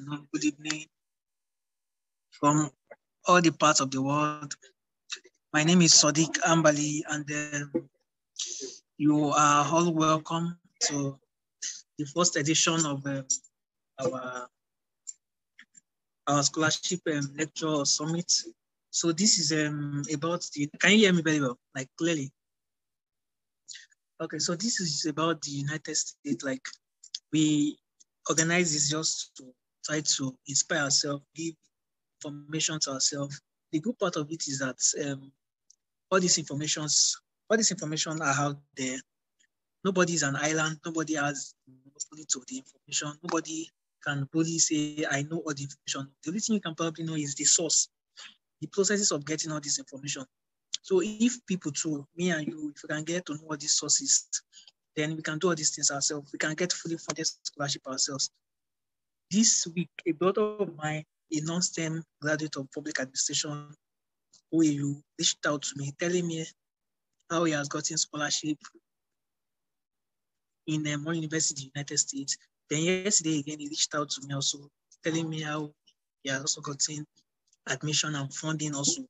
afternoon, good evening from all the parts of the world. My name is Sadiq Ambali, and you are all welcome to the first edition of our our scholarship lecture or summit. So this is about the. Can you hear me very well, like clearly? Okay, so this is about the United States. Like we organize this just to try to inspire ourselves, give information to ourselves. The good part of it is that all this information are out there. Nobody is an island. Nobody has monopoly to the information. Nobody can fully say, I know all the information. The only thing you can probably know is the source, the processes of getting all this information. So if people too, me and you, if we can get to know all these sources, then we can do all these things ourselves. We can get fully funded scholarship ourselves. This week, a brother of mine, a non-STEM graduate of public administration, OAU, reached out to me, telling me how he has gotten scholarship in one university in the United States. Then yesterday again, he reached out to me also, telling me how he has also gotten admission and funding also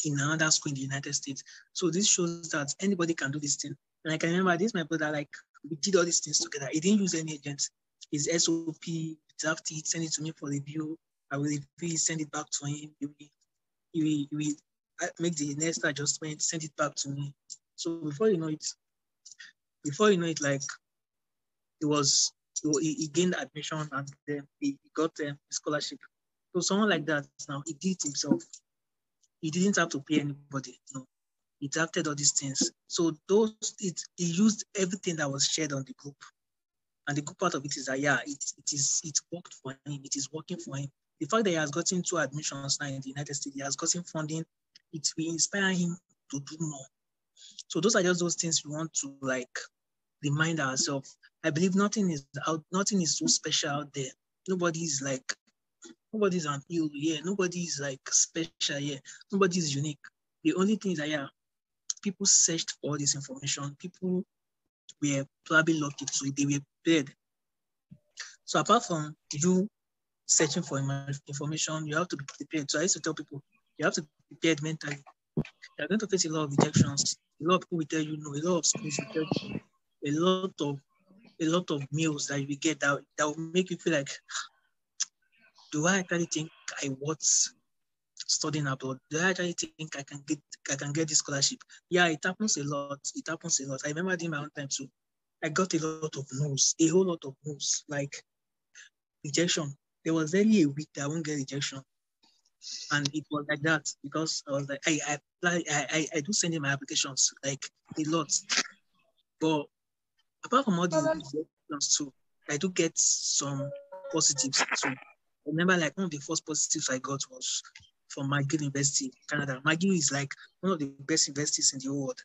in another school in the United States. So this shows that anybody can do this thing. And I can remember this, my brother, like we did all these things together. He didn't use any agent. His SOP, draft it, send it to me for review. I will review, send it back to him. He will make the next adjustment, send it back to me. So before you know it, like he gained admission and then he got a scholarship. So someone like that now, he did it himself. He didn't have to pay anybody. No, he drafted all these things. So he used everything that was shared on the group. And the good part of it is that it worked for him. It is working for him. The fact that he has gotten 2 admissions now in the United States, he has gotten funding, it will inspire him to do more. So those are just those things we want to like remind ourselves. I believe nothing is so special out there. Nobody's an ill here. Nobody is like special here. Nobody is unique. The only thing is that people searched for all this information. People were probably lucky to, they were prepared. So apart from you searching for information, you have to be prepared. So I used to tell people, you have to be prepared mentally. You're going to face a lot of rejections. A lot of people will tell you no. A lot of schools will tell you a lot of meals that you will get that will make you feel like, do I actually think I was studying abroad? Do I actually think I can get this scholarship? Yeah, it happens a lot. I remember doing my own time too. I got a lot of no's, a whole lot of no's, like rejection. There was barely a week that I won't get rejection. And it was like that because I was like, I do send in my applications, like a lot. But apart from all the rejections too, I do get some positives too. I remember like one of the first positives I got was from McGill University, Canada. McGill is like one of the best universities in the world.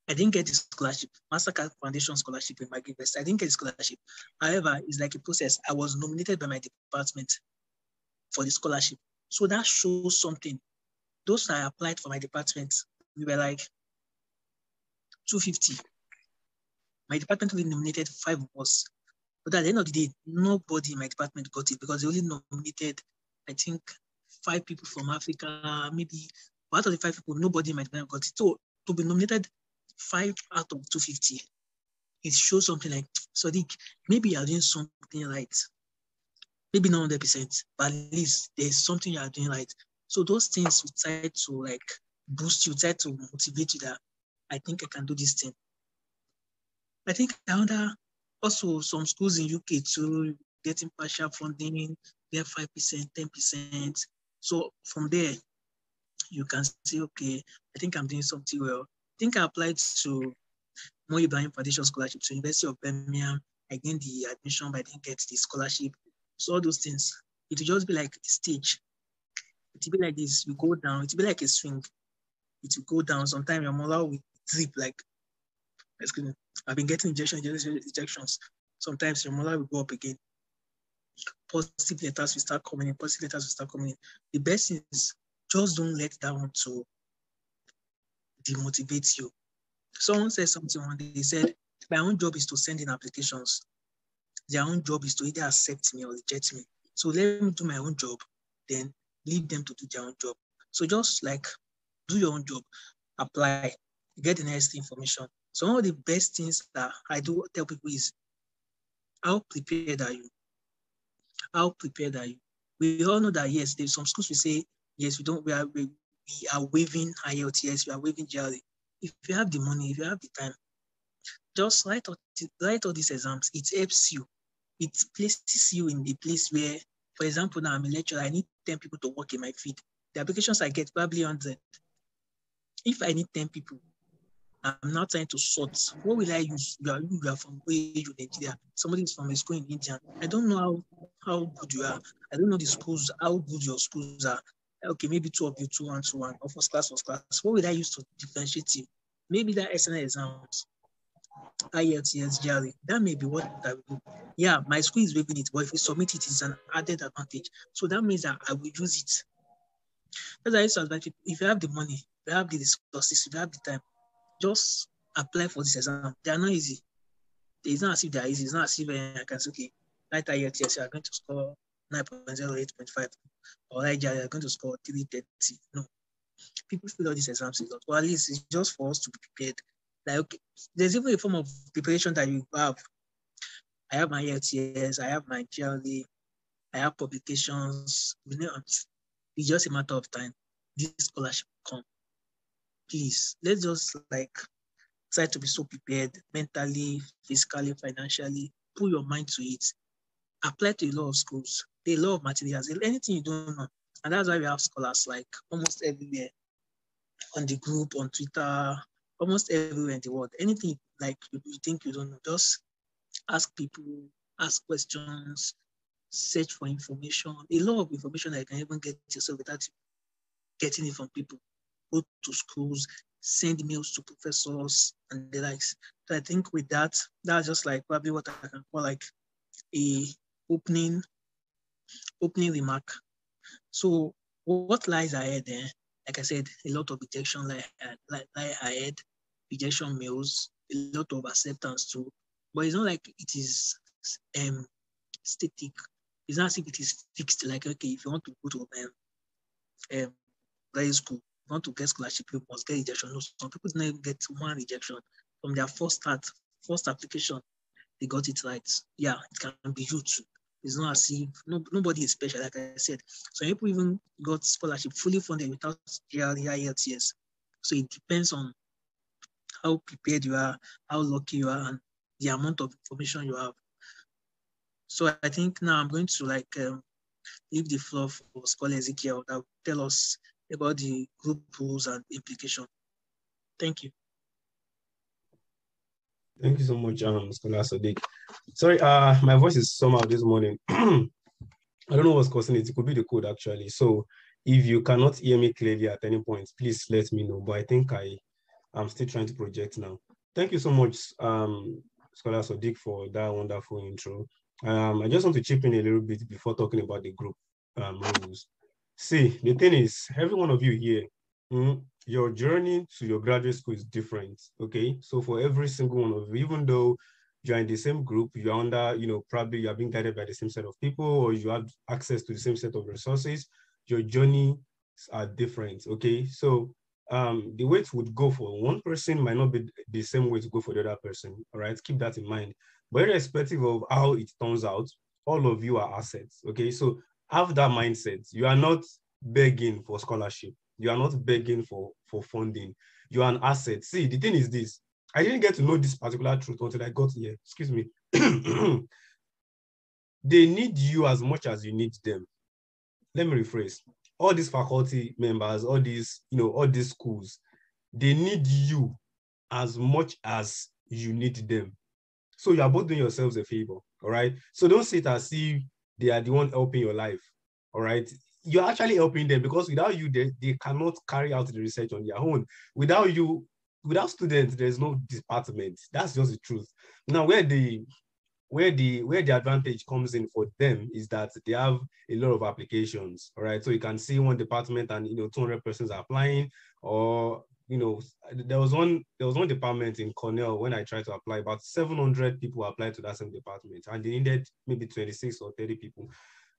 I didn't get the scholarship, Mastercard Foundation scholarship in McGill University. I didn't get the scholarship. However, it's like a process. I was nominated by my department for the scholarship. So that shows something. Those that I applied for my department, we were like 250. My department only nominated 5 of us. But at the end of the day, nobody in my department got it because they only nominated, I think, 5 people from Africa, maybe. But out of the 5 people, nobody in my department got it. So to be nominated 5 out of 250, it shows something like, Sadiq, maybe you're doing something right. Maybe not 100%, but at least there's something you're doing right. So those things will try to like boost you, try to motivate you that I think I can do this thing. I think also some schools in UK too, getting partial funding, get 5%, 10%. So from there, you can say, okay, I think I'm doing something well. I think I applied to Mo Ibrahim Foundation Scholarship to University of Birmingham. I gained the admission, but I didn't get the scholarship. So all those things, it will just be like a stage. It will be like this, you go down, it will be like a swing. It will go down. Sometimes your mother will drip like, excuse me, I've been getting injections. Sometimes your mother will go up again. Positive letters will start coming in. The best thing is just don't let that one to demotivate you. Someone said something one day, they said, my own job is to send in applications. their own job is to either accept me or reject me. So let me do my own job, then leave them to do their own job. So just like do your own job, apply, get the next information. So one of the best things that I do tell people is, how prepared are you? How prepared are you? We all know that yes, there's some schools we say yes, we are waiving IELTS, we are waiving GRE. If you have the money, if you have the time, just write all these exams. It helps you. It places you in the place where, for example, now I'm a lecturer, I need 10 people to work in my field. The applications I get probably 100. If I need 10 people, I'm not trying to sort. What will I use? You are from OAU, Nigeria. Somebody is from a school in India. I don't know how good you are. I don't know the schools, how good your schools are. Okay, maybe two of you, 2-1-2-1, or first class. What will I use to differentiate you? Maybe that external exams, IELTS, GRE. That may be what I will do. Yeah, my school is waiving it, but if we submit it, it's an added advantage. So that means that I will use it. As I used to advise people, if you have the money, if you have the resources, if you have the time, just apply for this exam. They are not easy. It's not as if they are easy. It's not as if I can say, okay, like IELTS, you are going to score 9.0, 8.5, or like you are going to score 330. No. People feel all these exams a lot. Or at least it's just for us to be prepared. Like, okay, there's even a form of preparation that you have. I have my IELTS, I have my GRE, I have publications. It's just a matter of time. This scholarship will come. Please, let's just try to be so prepared mentally, physically, financially. Put your mind to it. Apply to a lot of schools, a lot of materials, anything you don't know. And that's why we have scholars like almost everywhere on the group, on Twitter, almost everywhere in the world. Anything like you think you don't know, just ask people, ask questions, search for information. A lot of information that you can even get yourself without getting it from people. Go to schools, send emails to professors and the likes. So I think with that, that's just like probably what I can call like a opening remark. So what lies ahead there? Like I said, a lot of rejection lie ahead, rejection mails, a lot of acceptance too. But it's not like it is static. It's not as if it is fixed. Like, okay, if you want to go to high school, you want to get scholarship, you must get rejection. No, some people don't even get one rejection from their first application. They got it right. Yeah, it can be you too. It's not as if nobody is special, like I said. So people even got scholarship fully funded without GRE, IELTS. So it depends on how prepared you are, how lucky you are, and the amount of information you have. So I think now I'm going to leave the floor for Scholar Ezekiel that will tell us about the group rules and implication. Thank you. Thank you so much, Scholar Sadiq. Sorry, my voice is somehow this morning. I don't know what's causing it. It could be the code actually. So if you cannot hear me clearly at any point, please let me know. But I think I'm still trying to project now. Thank you so much, Scholar Sadiq, for that wonderful intro. I just want to chip in a little bit before talking about the group rules. See, the thing is, every one of you here, your journey to your graduate school is different, okay? So for every single one of you, even though you're in the same group, you're under, probably you're being guided by the same set of people, or you have access to the same set of resources, your journeys are different, okay? So the way it would go for one person might not be the same way to go for the other person, all right? Keep that in mind. But irrespective of how it turns out, all of you are assets, okay? So have that mindset. You are not begging for scholarship. You are not begging for funding. You are an asset. See, the thing is this. I didn't get to know this particular truth until I got here. Excuse me. They need you as much as you need them. Let me rephrase. All these faculty members, all these schools, they need you as much as you need them. So you are both doing yourselves a favor, all right? So don't see it as if they are the one helping your life, all right? You're actually helping them because without you, they cannot carry out the research on their own. Without you, without students, there's no department. That's just the truth. Now, where the advantage comes in for them is that they have a lot of applications, all right? So you can see one department and 200 persons are applying, or there was one department in Cornell when I tried to apply, about 700 people applied to that same department, and they needed maybe 26 or 30 people.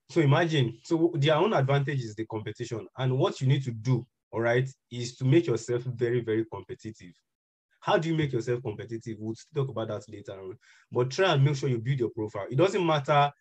So imagine, so their own advantage is the competition. And what you need to do, all right, is to make yourself very, very competitive. How do you make yourself competitive? We'll talk about that later on. But try and make sure you build your profile. It doesn't matter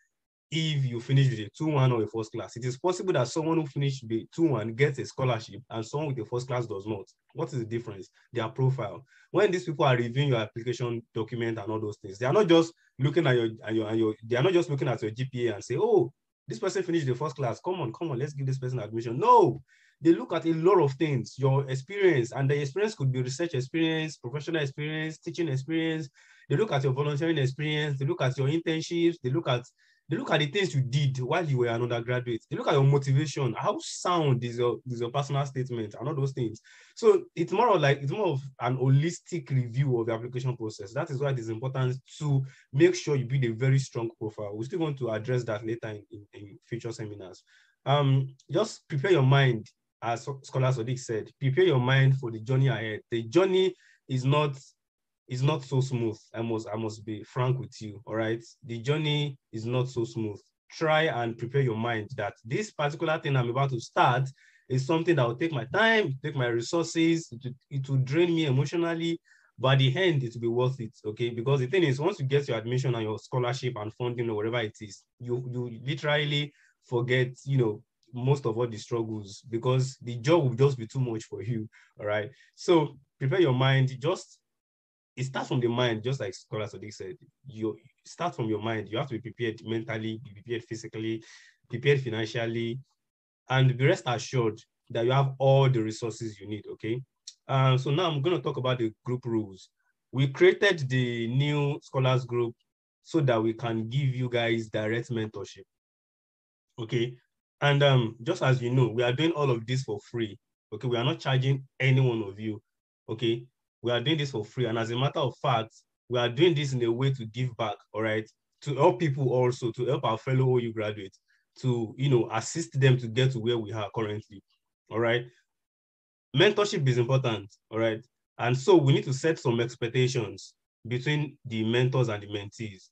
if you finish with a 2-1 or a first class. It is possible that someone who finished with a 2-1 gets a scholarship and someone with a first class does not. What is the difference? Their profile. When these people are reviewing your application document and all those things, they are not just looking at your they are not just looking at your GPA and say, oh, this person finished the first class. Come on, let's give this person admission. No, they look at a lot of things, your experience, and the experience could be research experience, professional experience, teaching experience. They look at your volunteering experience. They look at your internships. They look at the things you did while you were an undergraduate. They look at your motivation. How sound is your personal statement and all those things. So it's more of an holistic review of the application process. That is why it is important to make sure you build a very strong profile. We still want to address that later in future seminars. Just prepare your mind, as Scholar Sodiq said, prepare your mind for the journey ahead. The journey is not so smooth. I must be frank with you. All right. The journey is not so smooth. Try and prepare your mind that this particular thing I'm about to start is something that will take my time, take my resources, it will drain me emotionally, but at the end, it will be worth it. Okay. Because the thing is, once you get your admission and your scholarship and funding or whatever it is, you literally forget, most of all the struggles, because the job will just be too much for you. All right. So prepare your mind. It starts from the mind, just like Scholar Sadiq said. You start from your mind. You have to be prepared mentally, be prepared physically, prepared financially, and be rest assured that you have all the resources you need, okay? So now I'm going to talk about the group rules. We created the new scholars group so that we can give you guys direct mentorship, okay? And just as you know, we are doing all of this for free, okay? We are not charging any one of you, okay? We are doing this for free. And as a matter of fact, we are doing this in a way to give back, all right? To help people also, to help our fellow OU graduates, to, assist them to get to where we are currently, all right? Mentorship is important, all right? And so we need to set some expectations between the mentors and the mentees.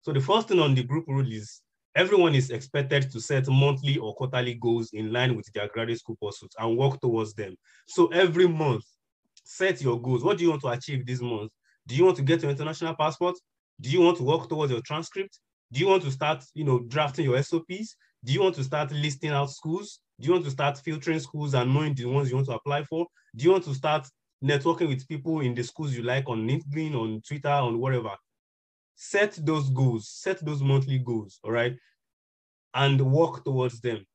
So the first thing on the group rule is everyone is expected to set monthly or quarterly goals in line with their graduate school pursuits and work towards them. So every month, set your goals. What do you want to achieve this month? Do you want to get your international passport? Do you want to work towards your transcript? Do you want to start, drafting your SOPs? Do you want to start listing out schools? Do you want to start filtering schools and knowing the ones you want to apply for? Do you want to start networking with people in the schools you like on LinkedIn, on Twitter, on whatever? Set those goals, set those monthly goals, all right? And work towards them.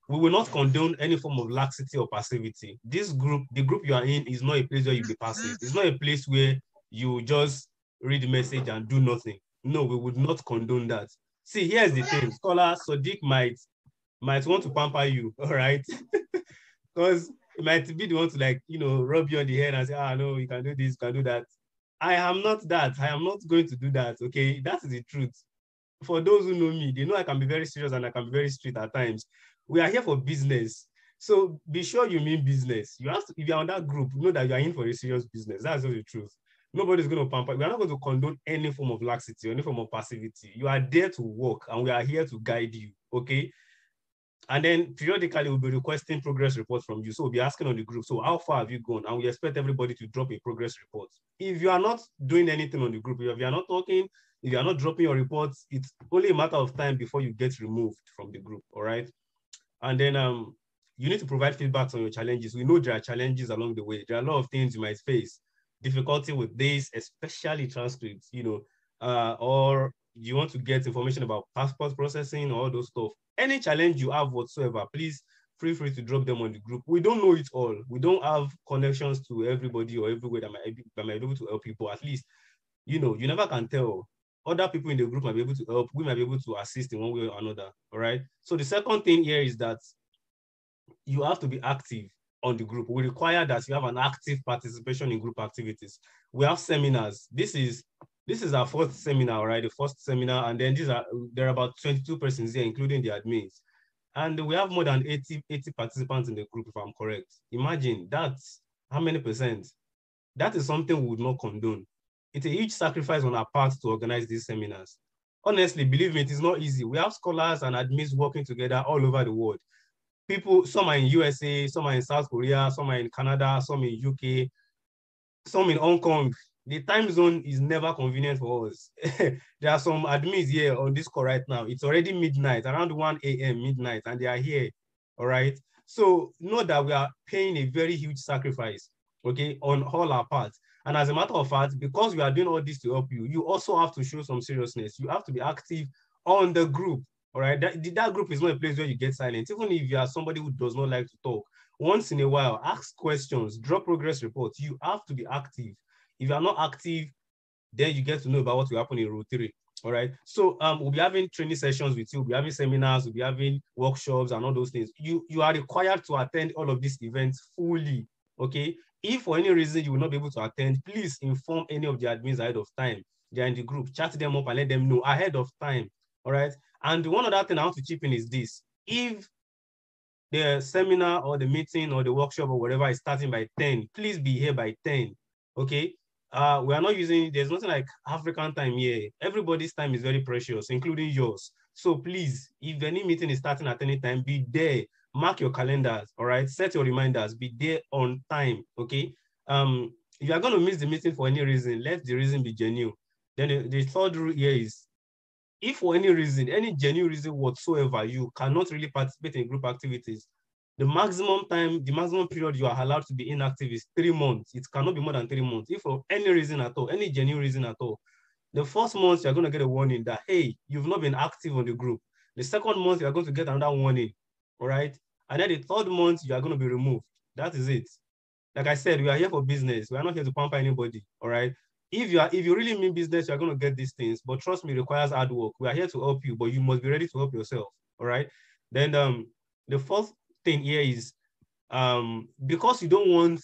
We will not condone any form of laxity or passivity. The group you are in is not a place where you be passive. It's not a place where you just read the message and do nothing. No, we would not condone that. See, here's the thing. Scholar Sadiq might want to pamper you, all right? Because it might be the one to rub you on the head and say, no, you can do this, you can do that. I am not that. I am not going to do that, okay? That is the truth. For those who know me, they know I can be very serious and I can be very strict at times. We are here for business. So be sure you mean business. You have to, if you're on that group, know that you are in for a serious business. That's just the truth. Nobody's going to pamper. We are not going to condone any form of laxity or any form of passivity. You are there to work and we are here to guide you, okay? And then periodically we'll be requesting progress reports from you. So we'll be asking on the group, so how far have you gone? And we expect everybody to drop a progress report. If you are not doing anything on the group, if you are not talking, if you are not dropping your reports, it's only a matter of time before you get removed from the group, all right? And then you need to provide feedbacks on your challenges. We know there are challenges along the way. There are a lot of things you might face. Difficulty with this, especially transcripts, or you want to get information about passport processing, all those stuff. Any challenge you have whatsoever, please feel free to drop them on the group. We don't know it all. We don't have connections to everybody or everywhere that might be able to help people. At least, you never can tell. Other people in the group might be able to help. We might be able to assist in one way or another, all right? So the second thing here is that you have to be active on the group. We require that you have an active participation in group activities. We have seminars. This is our fourth seminar, right? The first seminar, and then there are about 22 persons here, including the admins. And we have more than 80 participants in the group, if I'm correct. Imagine that. How many percent? That is something we would not condone. It's a huge sacrifice on our part to organize these seminars. Honestly, believe me, it is not easy. We have scholars and admins working together all over the world. People, some are in USA, some are in South Korea, some are in Canada, some in UK, some in Hong Kong. The time zone is never convenient for us. There are some admins here on this call right now. It's already midnight, around 1 a.m. midnight, and they are here. All right. So know that we are paying a very huge sacrifice, okay, on all our parts. And as a matter of fact, because we are doing all this to help you, you also have to show some seriousness. You have to be active on the group. All right. That group is not a place where you get silent. Even if you are somebody who does not like to talk, once in a while, ask questions, draw progress reports. You have to be active. If you are not active, then you get to know about what will happen in row 3. All right. So we'll be having training sessions with you, we'll be having seminars, we'll be having workshops and all those things. You are required to attend all of these events fully. Okay. If for any reason you will not be able to attend, please inform any of the admins ahead of time. They're in the group, chat them up and let them know ahead of time. All right. And one other thing I want to chip in is this. If the seminar or the meeting or the workshop or whatever is starting by 10, please be here by 10. Okay. We are not using, there's nothing like African time here. Everybody's time is very precious, including yours. So please, if any meeting is starting at any time, be there. Mark your calendars, all right? Set your reminders, be there on time, okay? If you are going to miss the meeting for any reason, let the reason be genuine. Then the third rule here is, if for any reason, any genuine reason whatsoever, you cannot really participate in group activities, the maximum time, the maximum period you are allowed to be inactive is 3 months. It cannot be more than 3 months. If for any reason at all, any genuine reason at all, the first month you're going to get a warning that, hey, you've not been active on the group. The second month you're going to get another warning, all right? And then the third month you are going to be removed. That is it. Like I said, we are here for business. We are not here to pamper anybody, all right? If you really mean business, you're going to get these things. But trust me, it requires hard work. We are here to help you, but you must be ready to help yourself, all right? Then the fourth thing here is because you don't want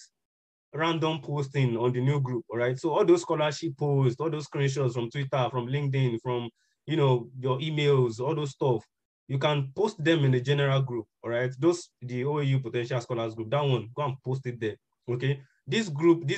random posting on the new group, all right? So all those scholarship posts, all those screenshots from Twitter, from LinkedIn, from your emails, all those stuff, you can post them in the general group, all right? The OAU Potential Scholars group, that one, go and post it there, okay? This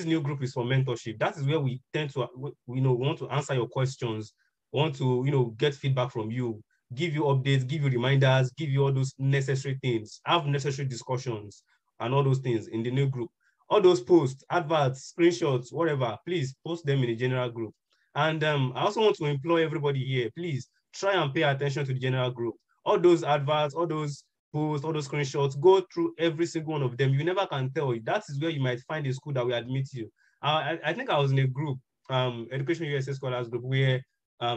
new group is for mentorship. That is where we tend to, we want to answer your questions, want to, get feedback from you, give you updates, give you reminders, give you all those necessary things, have necessary discussions and all those things in the new group. All those posts, adverts, screenshots, whatever, please post them in the general group. And I also want to implore everybody here, please try and pay attention to the general group. All those adverts, all those posts, all those screenshots, go through every single one of them. You never can tell. That is where you might find a school that will admit you. I think I was in a group, Education USA Scholars group, where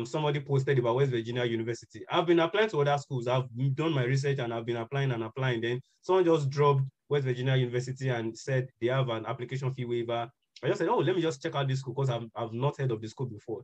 somebody posted about West Virginia University. I've been applying to other schools. I've done my research and I've been applying and applying. Then someone just dropped West Virginia University and said they have an application fee waiver. I just said, oh, let me just check out this school because I've not heard of this school before.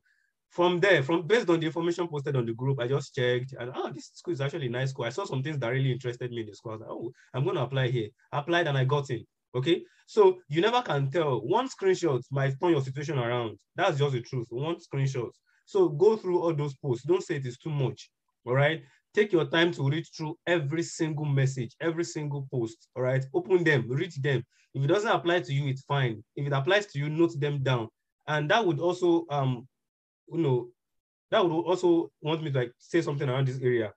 From there, based on the information posted on the group, I just checked and this school is actually a nice school. I saw some things that really interested me in the school. I was like, oh, I'm going to apply here. I applied and I got in. Okay, so you never can tell. One screenshot might turn your situation around. That's just the truth. One screenshot. So go through all those posts. Don't say it is too much. All right. Take your time to read through every single message, every single post. All right. Open them, read them. If it doesn't apply to you, it's fine. If it applies to you, note them down. And that would also, that would also want me to say something around this area.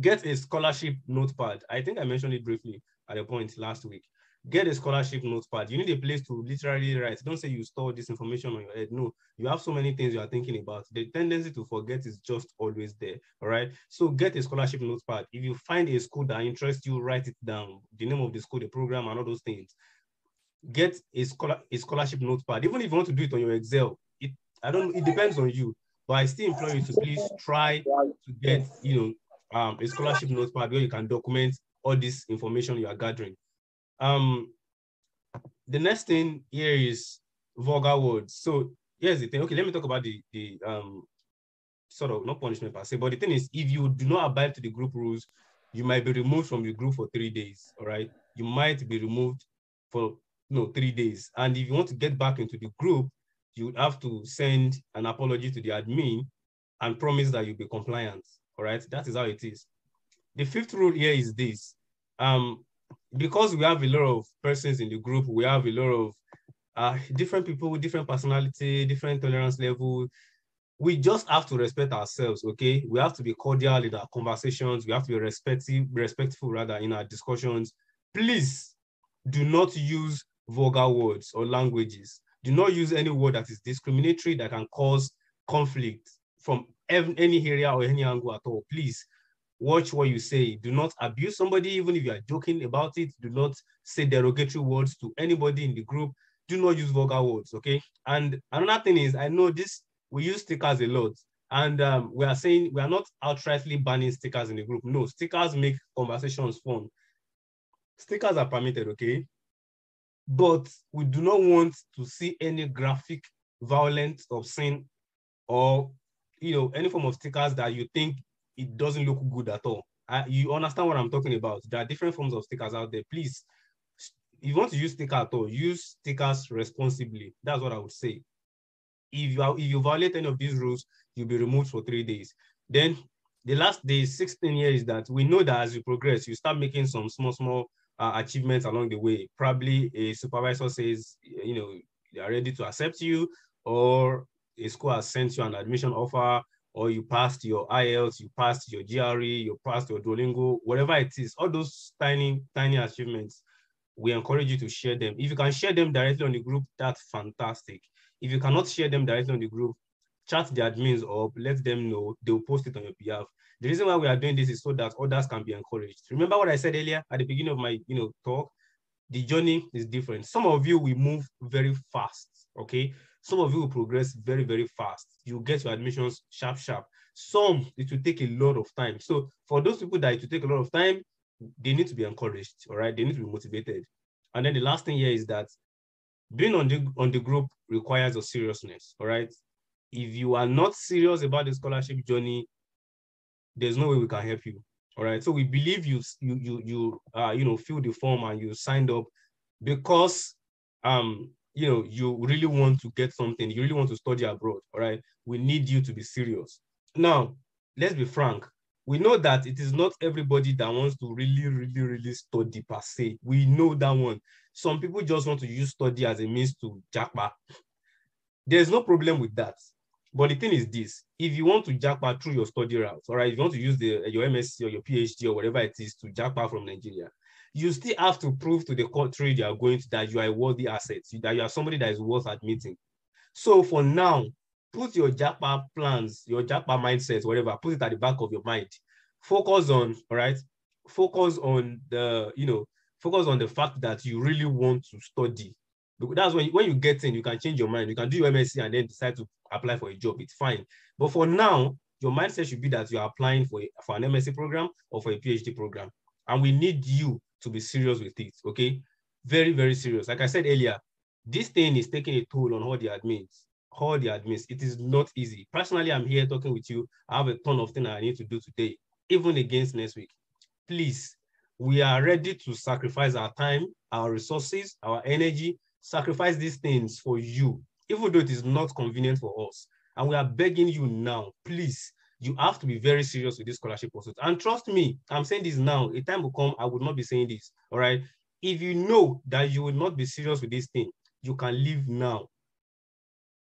Get a scholarship notepad. I think I mentioned it briefly at a point last week. Get a scholarship notepad. You need a place to literally write. Don't say you store this information on your head. No, you have so many things you are thinking about. The tendency to forget is just always there. All right. So get a scholarship notepad. If you find a school that interests you, write it down. The name of the school, the program, and all those things. Get a scholarship notepad. Even if you want to do it on your Excel, it depends on you. But I still implore you to please try to get, a scholarship notepad where you can document all this information you are gathering. The next thing here is vulgar words. So here's the thing. Okay, let me talk about the sort of not punishment per se, but the thing is, if you do not abide to the group rules, you might be removed from the group for 3 days. All right, you might be removed for 3 days, and if you want to get back into the group, you would have to send an apology to the admin and promise that you'll be compliant. All right, that is how it is. The fifth rule here is this. because we have a lot of persons in the group, we have a lot of different people with different personality, different tolerance level. We just have to respect ourselves, okay? We have to be cordial in our conversations. We have to be respectful rather in our discussions. Please do not use vulgar words or languages. Do not use any word that is discriminatory that can cause conflict from any area or any angle at all. Please watch what you say. Do not abuse somebody, even if you are joking about it. Do not say derogatory words to anybody in the group. Do not use vulgar words, okay? And another thing is, I know this, we use stickers a lot. And we are saying we are not outrightly banning stickers in the group. No, stickers make conversations fun. Stickers are permitted, okay? But we do not want to see any graphic, violent, obscene, or any form of stickers that you think it doesn't look good at all. You understand what I'm talking about? There are different forms of stickers out there. Please, if you want to use stickers at all, use stickers responsibly. That's what I would say. If you violate any of these rules, you'll be removed for 3 days. Then the last day, 16 years, that we know that as you progress, you start making some small achievements along the way. Probably a supervisor says, they are ready to accept you, or a school has sent you an admission offer, or you passed your IELTS, you passed your GRE, you passed your Duolingo, whatever it is. All those tiny achievements, we encourage you to share them. If you can share them directly on the group, that's fantastic. If you cannot share them directly on the group, chat the admins up, let them know, they'll post it on your behalf. The reason why we are doing this is so that others can be encouraged. Remember what I said earlier at the beginning of my talk? The journey is different. Some of you will move very fast, okay? Some of you will progress very, very fast. You get your admissions sharp. Some, it will take a lot of time. So for those people that it will take a lot of time, they need to be encouraged, all right? They need to be motivated. And then the last thing here is that being on the group requires a seriousness, all right? If you are not serious about the scholarship journey, there's no way we can help you, all right? So we believe you filled the form and you signed up because you really want to get something, you really want to study abroad, all right? We need you to be serious. Now, let's be frank. We know that it is not everybody that wants to really study per se. We know that one. Some people just want to use study as a means to jackpot. There's no problem with that. But the thing is this: if you want to jackpot through your study route, all right, if you want to use your MSc or your PhD or whatever it is to jackpot from Nigeria, you still have to prove to the country you are going to that you are a worthy asset, that you are somebody that is worth admitting. So for now, put your jackpot plans, your jackpot mindset, whatever, put it at the back of your mind. Focus on, all right, focus on the fact that you really want to study. That's when you get in, you can change your mind. You can do your MSc and then decide to apply for a job. It's fine. But for now, your mindset should be that you are applying for an MSc program or for a PhD program. And we need you to be serious with it, okay? Very, very serious. Like I said earlier, this thing is taking a toll on all the admins. It is not easy. Personally, I'm here talking with you. I have a ton of things I need to do today, even against next week. Please, we are ready to sacrifice our time, our resources, our energy, sacrifice these things for you, even though it is not convenient for us. And we are begging you now, please, you have to be very serious with this scholarship pursuit. And trust me, I'm saying this now. A time will come, I would not be saying this, all right? If you know that you will not be serious with this thing, you can leave now.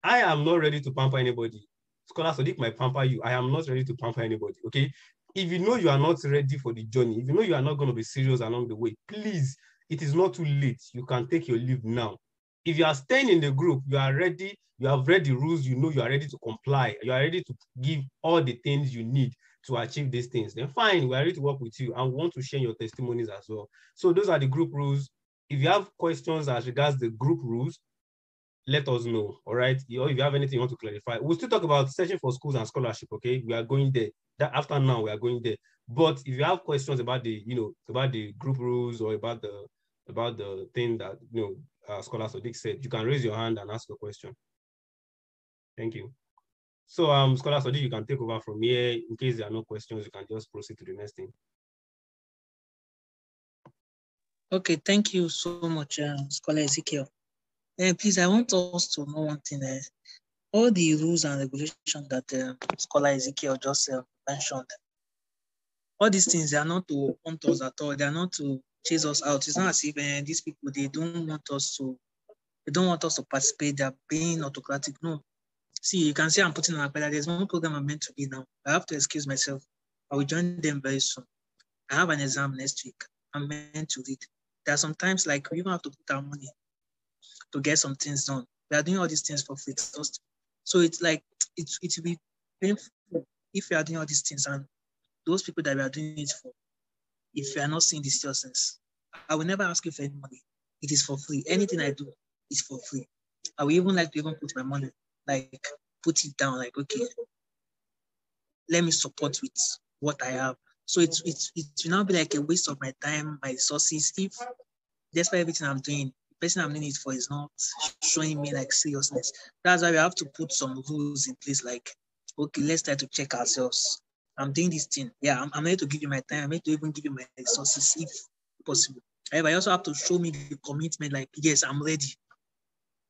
I am not ready to pamper anybody. Scholar Sadiq might pamper you. I am not ready to pamper anybody, okay? If you know you are not ready for the journey, if you know you are not going to be serious along the way, please, it is not too late. You can take your leave now. If you are staying in the group, you are ready, you have read the rules, you know you are ready to comply, you are ready to give all the things you need to achieve these things, then fine, we are ready to work with you and want to share your testimonies as well. So those are the group rules. If you have questions as regards the group rules, let us know, all right? Or if you have anything you want to clarify, we'll still talk about searching for schools and scholarship, okay? We are going there. After now, we are going there. But if you have questions about the group rules or about the thing that, Scholar Sadiq said, you can raise your hand and ask a question. Thank you. So, Scholar Sadiq, you can take over from here. In case there are no questions, you can just proceed to the next thing. Okay, thank you so much, Scholar Ezekiel. Please, I want us to know one thing. All the rules and regulations that Scholar Ezekiel just mentioned, all these things, they are not to haunt us at all. They are not to chase us out. It's not as if these people, they don't want us to participate. They're being autocratic. No. See, you can see I'm putting on my pedal. There's one program I'm meant to be now. I have to excuse myself. I will join them very soon. I have an exam next week. I'm meant to read. There are sometimes like we even have to put our money to get some things done. We are doing all these things for free. So it's like, it will be painful if we are doing all these things and those people that we are doing it for, if you are not seeing the seriousness. I will never ask you for any money. It is for free. Anything I do is for free. I will even like to even put my money, like put it down, like, okay, let me support with what I have. So it will not be like a waste of my time, my resources, if despite everything I'm doing, the person I'm doing it for is not showing me like seriousness. That's why we have to put some rules in place, like, okay, let's try to check ourselves. I'm doing this thing. Yeah, I'm ready to give you my time. I'm ready to even give you my resources if possible. However, I also have to show me the commitment, like, yes, I'm ready.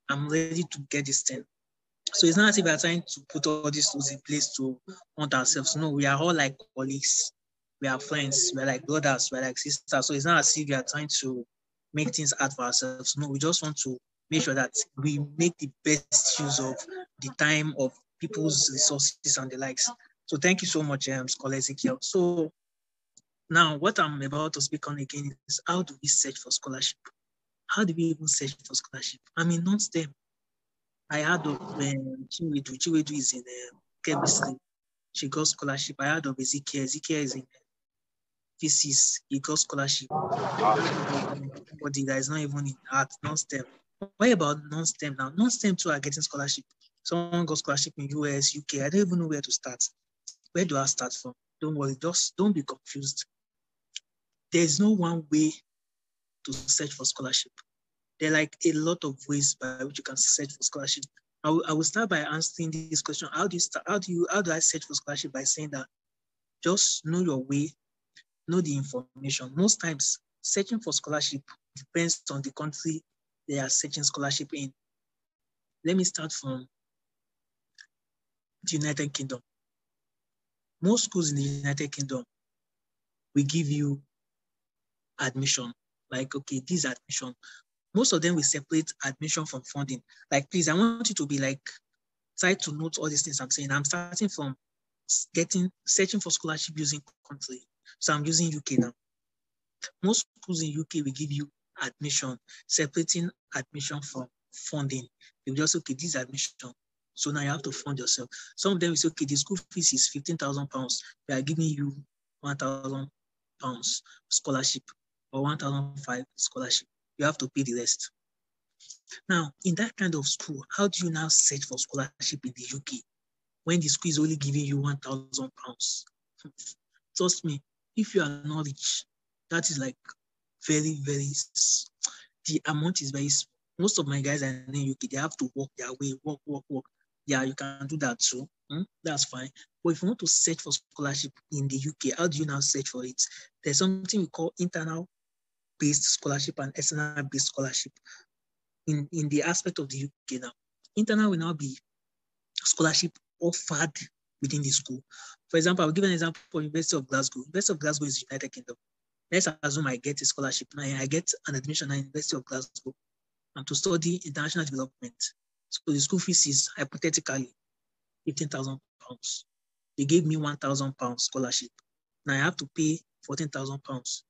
I'm ready to get this thing. So it's not as if we're trying to put all these rules in place to want ourselves. No, we are all like colleagues. We are friends. We're like brothers. We're like sisters. So it's not as if we are trying to make things hard for ourselves. No, we just want to make sure that we make the best use of the time of people's resources and the likes. So thank you so much, Scholar Ezekiel. So now what I'm about to speak on again is, how do we search for scholarship? How do we even search for scholarship? I mean, not STEM. I heard of Chiwedu. Chiwedu is in chemistry. She got scholarship. I heard of Ezekiel. Ezekiel is in physics. He got scholarship. Somebody that is not even in art, non-STEM. What about non-STEM now? Non-STEM too are getting scholarship. Someone got scholarship in US, UK. I don't even know where to start. Where do I start from? Don't worry. Just don't be confused. There's no one way to search for scholarship. There are like a lot of ways by which you can search for scholarship. I will start by answering this question. How do I search for scholarship? By saying that just know your way, know the information. Most times, searching for scholarship depends on the country they are searching scholarship in. Let me start from the United Kingdom. Most schools in the United Kingdom will give you admission. Like, okay, this admission. Most of them will separate admission from funding. Like, please, I want you to be like, try to note all these things I'm saying. I'm starting from searching for scholarship using country. So I'm using UK now. Most schools in UK will give you admission, separating admission from funding. They will just say, okay, this is admission. So now you have to fund yourself. Some of them will say, okay, the school fees is £15,000. We are giving you £1,000 scholarship or 1,500 scholarship. You have to pay the rest. Now, in that kind of school, how do you now search for scholarship in the UK when the school is only giving you £1,000? Trust me, if you are not rich, that is like very, very, the amount is very small. Most of my guys are in the UK, they have to work their way, work. Yeah, you can do that too. That's fine. But if you want to search for scholarship in the UK, how do you now search for it? There's something we call internal-based scholarship and external-based scholarship. In the aspect of the UK now, internal will now be scholarship offered within the school. For example, I'll give an example for University of Glasgow. University of Glasgow is United Kingdom. Let's assume I get a scholarship. Now I get an admission at University of Glasgow and to study international development. So the school fees is hypothetically £15,000. They gave me £1,000 scholarship. Now I have to pay £14,000.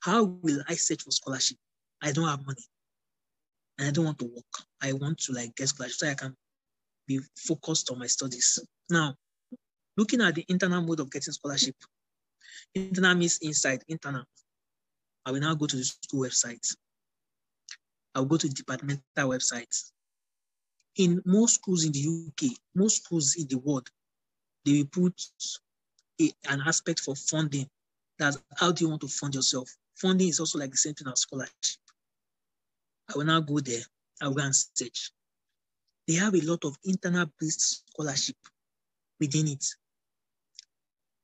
How will I search for scholarship? I don't have money. And I don't want to work. I want to like get scholarship so I can be focused on my studies. Now, looking at the internal mode of getting scholarship, internal means inside, internal. I will now go to the school website. I'll go to the departmental website. In most schools in the UK, most schools in the world, they will put an aspect for funding. That's how do you want to fund yourself? Funding is also like the same thing as scholarship. I will now go there. I will go and search. They have a lot of internal-based scholarship within it.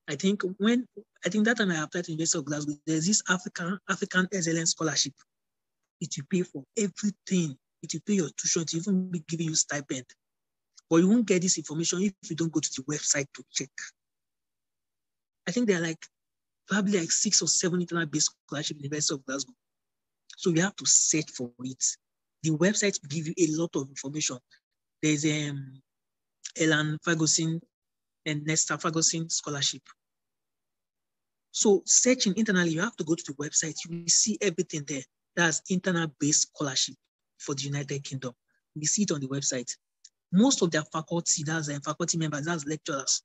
I think that time I applied to University of Glasgow, there's this African Excellence Scholarship. It will pay for everything. It will pay your tuition. It will even be giving you stipend. But you won't get this information if you don't go to the website to check. I think there are probably 6 or 7 internal-based scholarship in the University of Glasgow. So you have to search for it. The website will give you a lot of information. There's Ellen Ferguson and Nesta Ferguson scholarship. So searching internally, you have to go to the website. You will see everything there. That's internal-based scholarship for the United Kingdom. We see it on the website. Most of their faculty, that's faculty members, that's lecturers.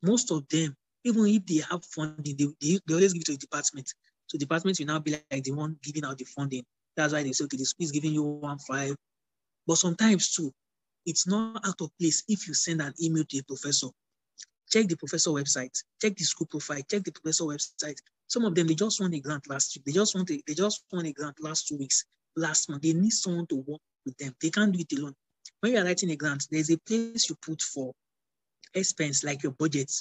Most of them, even if they have funding, they always give it to the department. So the department will now be like the one giving out the funding. That's why they say, okay, the school is giving you 1.5. But sometimes too, it's not out of place if you send an email to a professor. Check the professor website, check the school profile, check the professor website. Some of them, they just won a grant last week. They just won a grant last 2 weeks, last month. They need someone to work with them. They can't do it alone. When you're writing a grant, there's a place you put for expense, like your budget.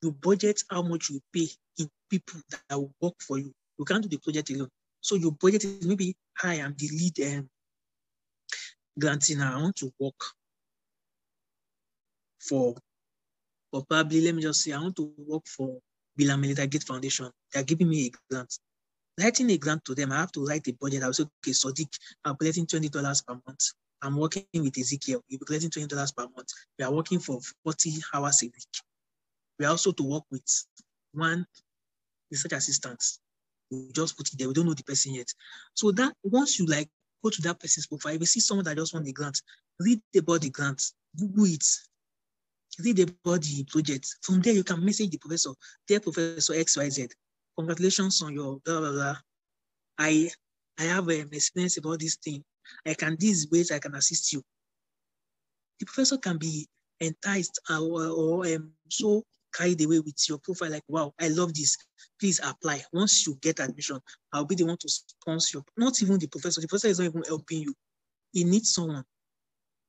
You budget how much you pay in people that will work for you. You can't do the project alone. So your budget is maybe, hi, I'm the lead grantee now. I want to work for probably, let me just say, I want to work for Bill and Melinda Gates Foundation. They're giving me a grant. Writing a grant to them, I have to write a budget. I will say, okay, Sadiq, I'm collecting $20 per month. I'm working with Ezekiel. You'll be collecting $20 per month. We are working for 40 hours a week. We are also to work with one research assistant. We just put it there. We don't know the person yet. So that once you like go to that person's profile, if you see someone that just won the grant, read about the grant, Google it, read about the project. From there, you can message the professor, dear Professor XYZ, congratulations on your blah, blah, blah. I have an experience about this thing. These ways I can assist you. The professor can be enticed or so carried away with your profile, like, wow, I love this. Please apply. Once you get admission, I'll be the one to sponsor you. Not even the professor. The professor is not even helping you. He needs someone.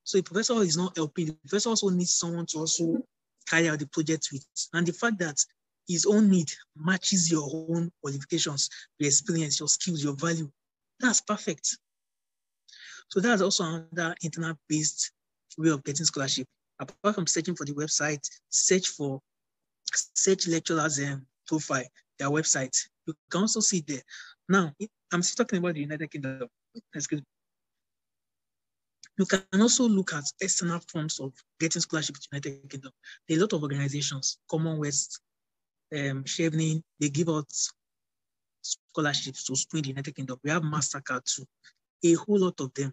So the professor is not helping. The professor also needs someone to also carry out the project with. And the fact that his own need matches your own qualifications, your experience, your skills, your value, that's perfect. So that's also another internet-based way of getting scholarship. Apart from searching for the website, search lecturers' profile, their website. You can also see there. Now, I'm still talking about the United Kingdom. Excuse me. You can also look at external forms of getting scholarship in the United Kingdom. There are a lot of organizations, Commonwealth, Chevening, they give out scholarships to school in the United Kingdom. We have MasterCard too. A whole lot of them.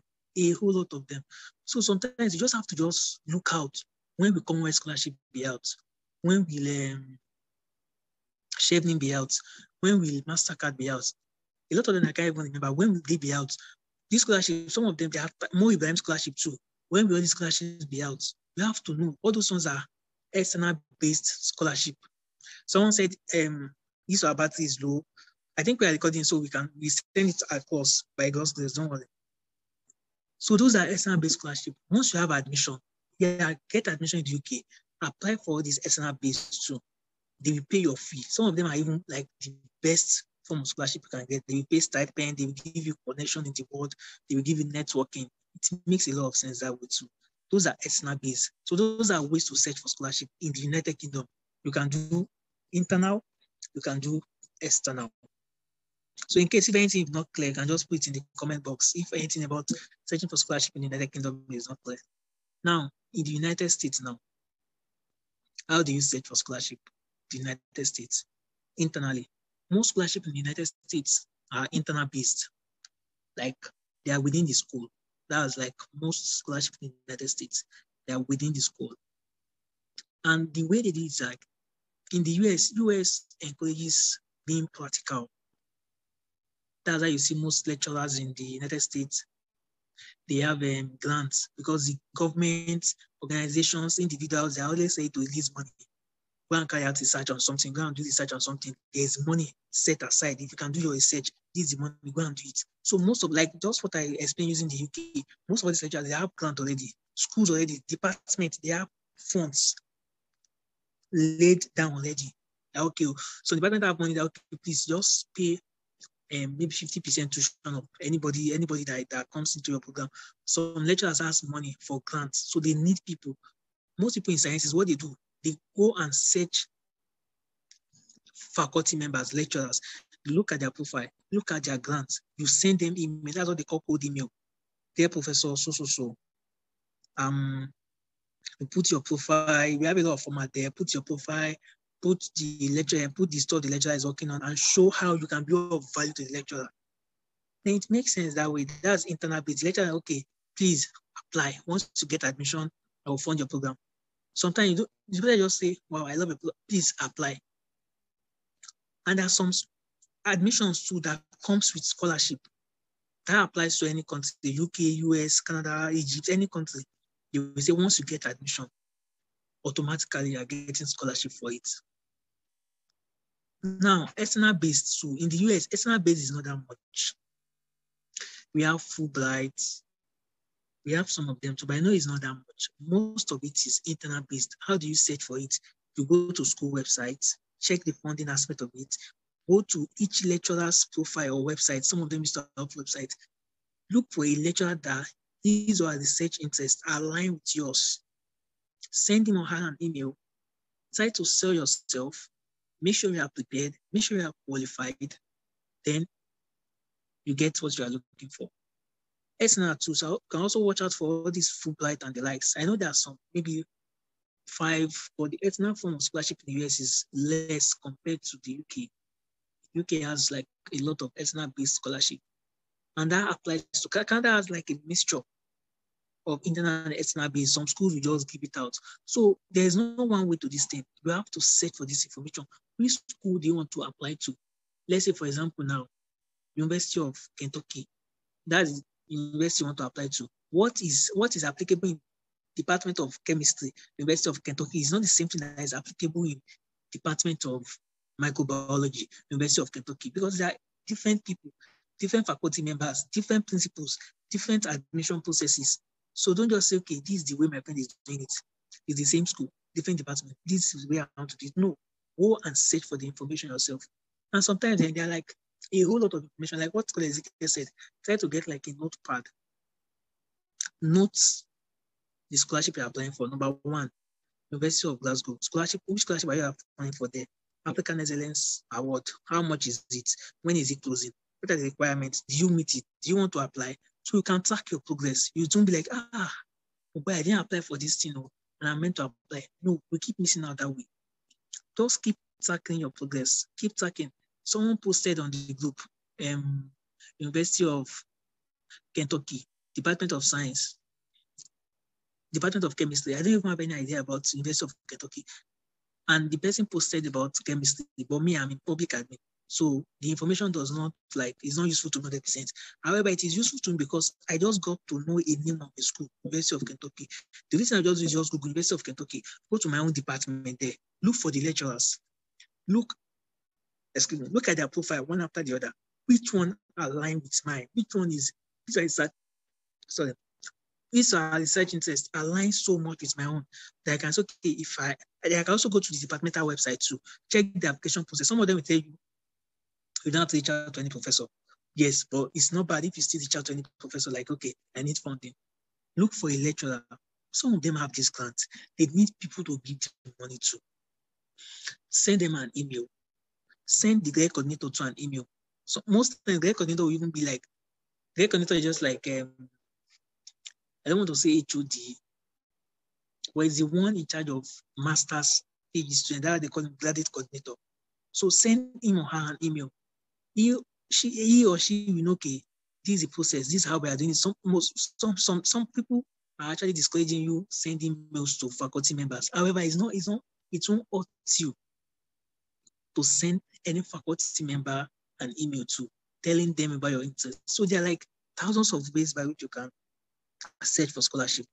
So sometimes you just have to just look out when will Commonwealth scholarship be out, when will Chevening be out, when will MasterCard be out. A lot of them I can't even remember. When will they be out? These scholarships, some of them, they have more Ibrahim scholarship too. When will all these scholarships be out? You have to know. All those ones are external-based scholarship. Someone said this our battery is low. I think we are recording, so we send it across by God's grace. Don't worry. So those are external-based scholarship. Once you have admission, get admission in the UK, apply for this external-based too. They will pay your fee. Some of them are even like the best form of scholarship you can get. They will pay stipend, they will give you connection in the world, they will give you networking. It makes a lot of sense that way too. Those are external based. So those are ways to search for scholarship in the United Kingdom. You can do internal, you can do external. So in case if anything is not clear, you can just put it in the comment box. If anything about searching for scholarship in the United Kingdom is not clear. Now, in the United States now, how do you search for scholarship in the United States? Internally. Most scholarships in the United States are internal based. Like they are within the school. That's like most scholarships in the United States. They are within the school. And the way they do it is like in the US encourages being practical. That's why you see most lecturers in the United States, they have grants because the government, organizations, individuals, they always say to release money. Go and carry out research on something, go and do research on something. There's money set aside. If you can do your research, this is the money, go and do it. So most of, like just what I explained using the UK, most of these lecturers, they have grant already, schools already, departments, they have funds laid down already. Okay, so the department have money that, okay, please just pay maybe 50% tuition of anybody that comes into your program. So lecturers ask money for grants, so they need people. Most people in sciences, what they do, they go and search faculty members, lecturers. look at their profile, look at their grants. You send them email. That's what they call cold email. Dear professor, so. You put your profile. We have a lot of format there. Put your profile, put the lecturer, put the stuff the lecturer is working on, and show how you can be of value to the lecturer. Then it makes sense that way. That's internal base. Lecturer, okay, please apply. Once you get admission, I will fund your program. Sometimes you better just say, wow, I love it. Please apply. And there's some admissions too that comes with scholarship. That applies to any country, the UK, US, Canada, Egypt, any country. You will say once you get admission, automatically you are getting scholarship for it. Now, external based too. In the US, external based is not that much. We have Fulbright. We have some of them too, but I know it's not that much. Most of it is internal based. How do you search for it? You go to school websites, check the funding aspect of it, go to each lecturer's profile or website. Some of them used to have websites. Look for a lecturer that his or her research interests align with yours. Send him or her an email. Try to sell yourself. Make sure you are prepared. Make sure you are qualified. Then you get what you are looking for. External too, so you can also watch out for all these Fulbright and the likes. I know there are some, maybe 5, but the external form of scholarship in the US is less compared to the UK. UK has like a lot of external-based scholarship. And that applies to Canada has like a mixture of internal and external-based. Some schools will just give it out. So there's no one way to this thing. You have to search for this information. Which school do you want to apply to? Let's say, for example, now, University of Kentucky. That's the university you want to apply to. What is applicable in Department of Chemistry, University of Kentucky is not the same thing that is applicable in Department of Microbiology, University of Kentucky, because there are different people, different faculty members, different principals, different admission processes. So don't just say, okay, this is the way my friend is doing it. It's the same school, different department. This is where I want to do it. No, go and search for the information yourself. And sometimes they're like a whole lot of information, like what Ezekiel said, try to get like a notepad. Notes the scholarship you're applying for. Number 1, University of Glasgow. Scholarship, which scholarship are you applying for there? African Excellence Award. How much is it? When is it closing? What are the requirements? Do you meet it? Do you want to apply? So you can track your progress. You don't be like, but I didn't apply for this thing, and I'm meant to apply. No, we keep missing out that way. Just keep tracking your progress. Keep tracking. Someone posted on the group, University of Kentucky, Department of Science, Department of Chemistry. I don't even have any idea about University of Kentucky. And the person posted about chemistry, but me, I'm in public admin. So the information does not it's not useful to 100%. However, it is useful to me because I just got to know a name of the school, University of Kentucky. The reason I just do is just Google University of Kentucky, go to my own department there, look for the lecturers, look at their profile one after the other. Which one align with mine? Which is our research interest aligns so much with my own that I can say, okay, I can also go to the departmental website to check the application process. Some of them will tell you don't have to reach out to any professor. Yes, but it's not bad if you still reach out to any professor, like, okay, I need funding. Look for a lecturer. Some of them have this grant. They need people to give them money to. Send them an email. Send the grade coordinator to an email. So most times, grade coordinator will even be like, grade coordinator is just like, I don't want to say HOD, but it's the one in charge of master's PhD student. That they call him graduate coordinator. So send him or her an email. He or she will know, okay, this is the process. This is how we are doing it. Some people are actually discouraging you sending emails to faculty members. However, it won't hurt you to send any faculty member an email to, telling them about your interest. So there are like thousands of ways by which you can search for scholarship.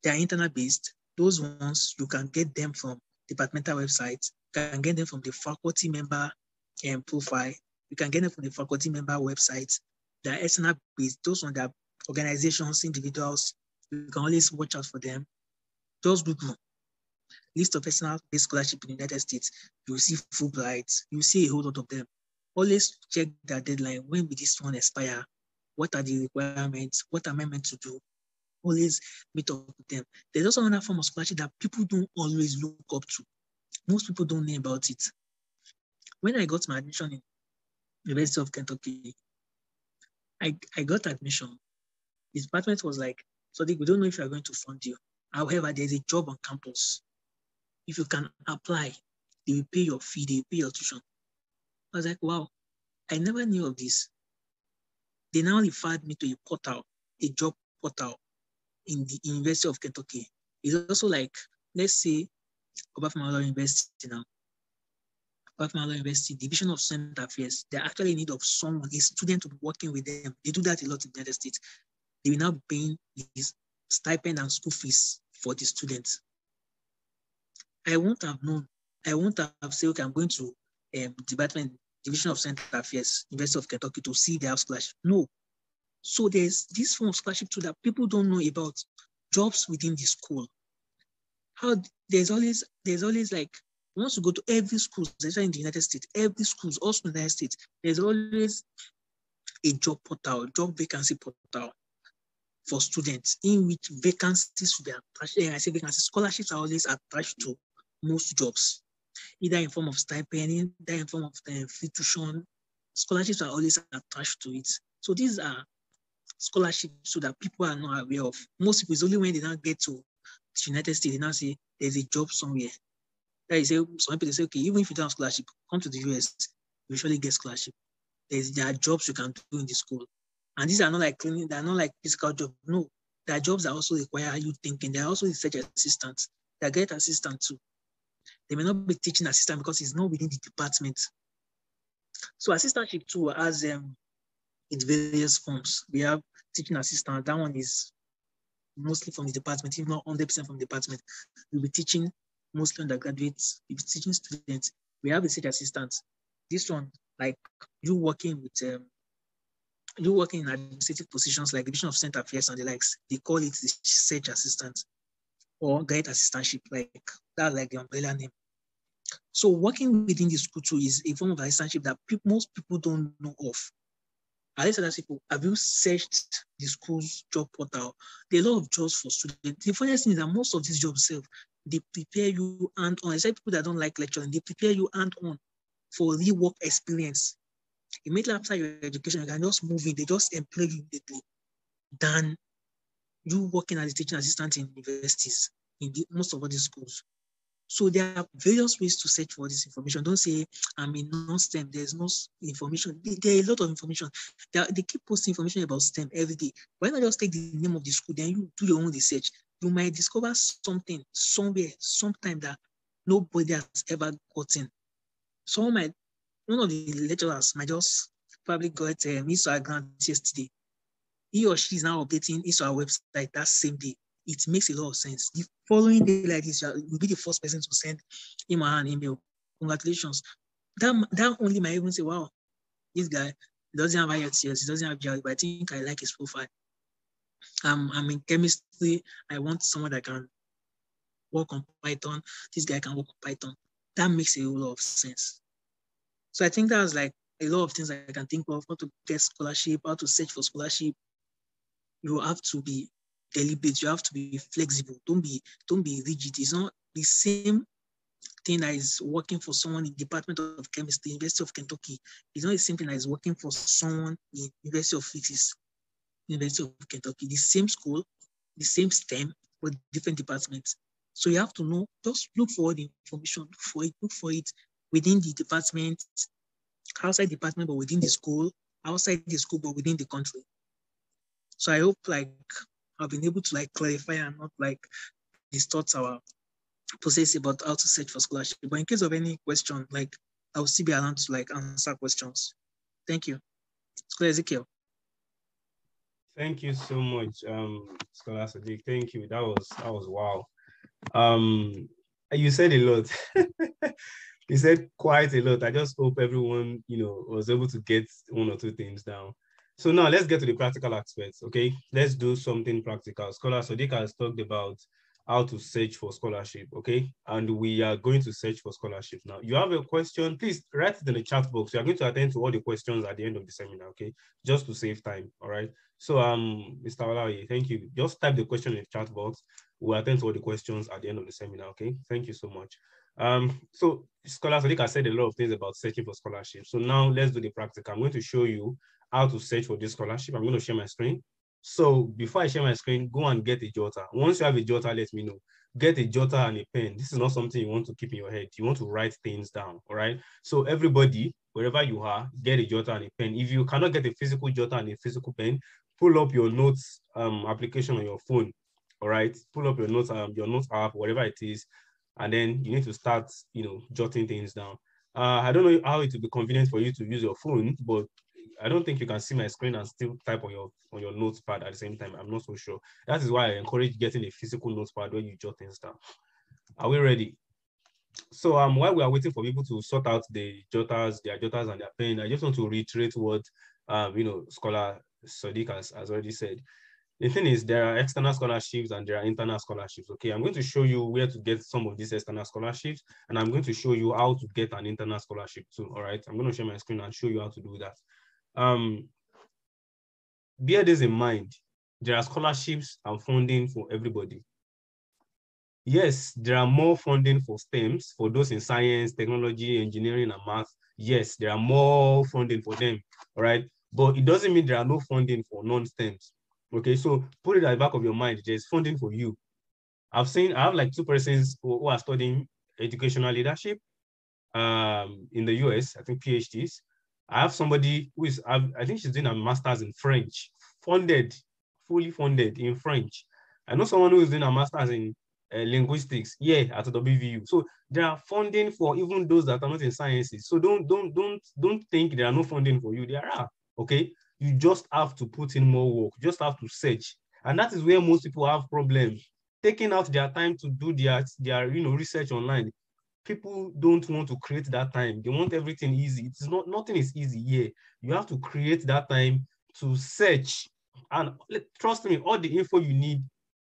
They are internal based. Those ones, you can get them from departmental websites. You can get them from the faculty member profile. You can get them from the faculty member websites. They are external based. Those ones, they are organizations, individuals. You can always watch out for them. Just look more. List of external based scholarship in the United States. You will see Fulbright. You will see a whole lot of them. Always check their deadline. When will this one expire? What are the requirements? What am I meant to do? Always meet up with them. There's also another form of scholarship that people don't always look up to. Most people don't know about it. When I got my admission in University of Kentucky. I got admission. The department was like, Sadiq, we don't know if you are going to fund you. However, there's a job on campus. If you can apply, they will pay your fee, they will pay your tuition. I was like, wow, I never knew of this. They now referred me to a portal, a job portal in the University of Kentucky. It's also like, let's say, Obafemi University now. Obafemi University, Division of Student Affairs, they're actually in need of someone, a student to be working with them. They do that a lot in the United States. They will now be paying this stipend and school fees for the students. I won't have known. I won't have said, okay, I'm going to Division of Student Affairs, University of Kentucky to see their scholarship. No. So there's this form of scholarship too that people don't know about, jobs within the school. How there's always like, once you go to every school, especially in the United States, every schools, also in the United States, there's always a job portal, job vacancy portal for students in which vacancies should be attached. I say vacancies, scholarships are always attached to most jobs, either in form of stipend, either in form of free tuition. Scholarships are always attached to it. So these are scholarships so that people are not aware of. Most people, it's only when they now get to the United States, they now say there's a job somewhere. That is, some people say, okay, even if you don't have scholarship, come to the US, you usually get scholarship. There are jobs you can do in the school. And these are not like cleaning, they're not like physical jobs. No, there are jobs that also require you thinking. There are also research assistants. They are great assistants too. They may not be teaching assistant because it's not within the department. So assistantship too has in various forms. We have teaching assistant. That one is mostly from the department, if not 100% from the department. We'll be teaching mostly undergraduates. We'll be teaching students. We have research assistants. This one, like you working with you working in administrative positions like Division of Student Affairs and the likes, they call it the research assistant or guide assistantship, like that, like the umbrella name. So working within the school too is a form of assistantship that most people don't know of. At least other people, have you searched the school's job portal? There are a lot of jobs for students. The funniest thing is that most of these jobs they prepare you hand-on. I said people that don't like lecturing, they prepare you hand-on for real work experience. Immediately after your education, you can just move in. They just employ you immediately than you working as a teaching assistant in universities, in most of all these schools. So there are various ways to search for this information. Don't say, I'm in non-STEM, there's no information. There are a lot of information. They keep posting information about STEM every day. Why not just take the name of the school, then you do your own research? You might discover something somewhere, sometime that nobody has ever gotten. One of the lecturers might just probably got ISOA grant yesterday. He or she is now updating ISOA website that same day. It makes a lot of sense. The following day like this, you'll be the first person to send him or her an email. Congratulations. That only might even say, wow, this guy doesn't have IELTS, he doesn't have GRE, but I think I like his profile. I'm in chemistry. I want someone that can work on Python. This guy can work on Python. That makes a lot of sense. So I think that's like a lot of things I can think of, how to get scholarship, how to search for scholarship. You have to be deliberate, you have to be flexible. Don't be rigid. It's not the same thing that is working for someone in Department of Chemistry, University of Kentucky. It's not the same thing that is working for someone in University of Physics, University of Kentucky. The same school, the same STEM, but different departments. So you have to know, just look for the information, look for it within the department, outside the department, but within the school, outside the school, but within the country. So I hope like I've been able to like clarify and not like distort our process about how to search for scholarship. But in case of any question, like I'll still be around to like answer questions. Thank you. Scholar Ezekiel. Thank you so much, Scholar Sadiq. Thank you. That was wow. You said a lot. You said quite a lot. I just hope everyone, was able to get one or two things down. So now let's get to the practical aspects, okay? Let's do something practical. Scholar Sadiq has talked about how to search for scholarship, okay? And we are going to search for scholarship now. You have a question, please write it in the chat box. We are going to attend to all the questions at the end of the seminar, okay? Just to save time, all right? So, Mr. Olaoye, thank you. Just type the question in the chat box. We'll attend to all the questions at the end of the seminar, okay? Thank you so much. So scholars, I think I said a lot of things about searching for scholarships. So now let's do the practical. I'm going to show you how to search for this scholarship. I'm going to share my screen. So before I share my screen, go and get a jotter. Once you have a jotter, let me know. Get a jotter and a pen. This is not something you want to keep in your head. You want to write things down, all right? So everybody, wherever you are, get a jotter and a pen. If you cannot get a physical jotter and a physical pen, pull up your notes application on your phone, all right? Pull up your notes app, whatever it is, and then you need to start, jotting things down. I don't know how it will be convenient for you to use your phone, but I don't think you can see my screen and still type on your notepad at the same time. I'm not so sure. That is why I encourage getting a physical notepad where you jot things down. Are we ready? So while we are waiting for people to sort out their jotters and their pen, I just want to reiterate what Scholar Sadiq has already said. The thing is, there are external scholarships and there are internal scholarships. Okay, I'm going to show you where to get some of these external scholarships, and I'm going to show you how to get an internal scholarship too. All right, I'm going to share my screen and show you how to do that. Bear this in mind, there are scholarships and funding for everybody. Yes, there are more funding for STEMs, for those in science, technology, engineering, and math. Yes, there are more funding for them, all right? But it doesn't mean there are no funding for non-STEMs. Okay, so put it at the back of your mind, there's funding for you. I have like 2 persons who are studying educational leadership in the US, I think PhDs. I have somebody who is, I think she's doing a master's in French, fully funded in French. I know someone who is doing a master's in linguistics here at WVU. So there are funding for even those that are not in sciences. So don't think there are no funding for you. There are, okay? You just have to put in more work. You just have to search. And that is where most people have problems. Taking out their time to do their research online. People don't want to create that time. They want everything easy. It's not, nothing is easy here. You have to create that time to search. And trust me, all the info you need,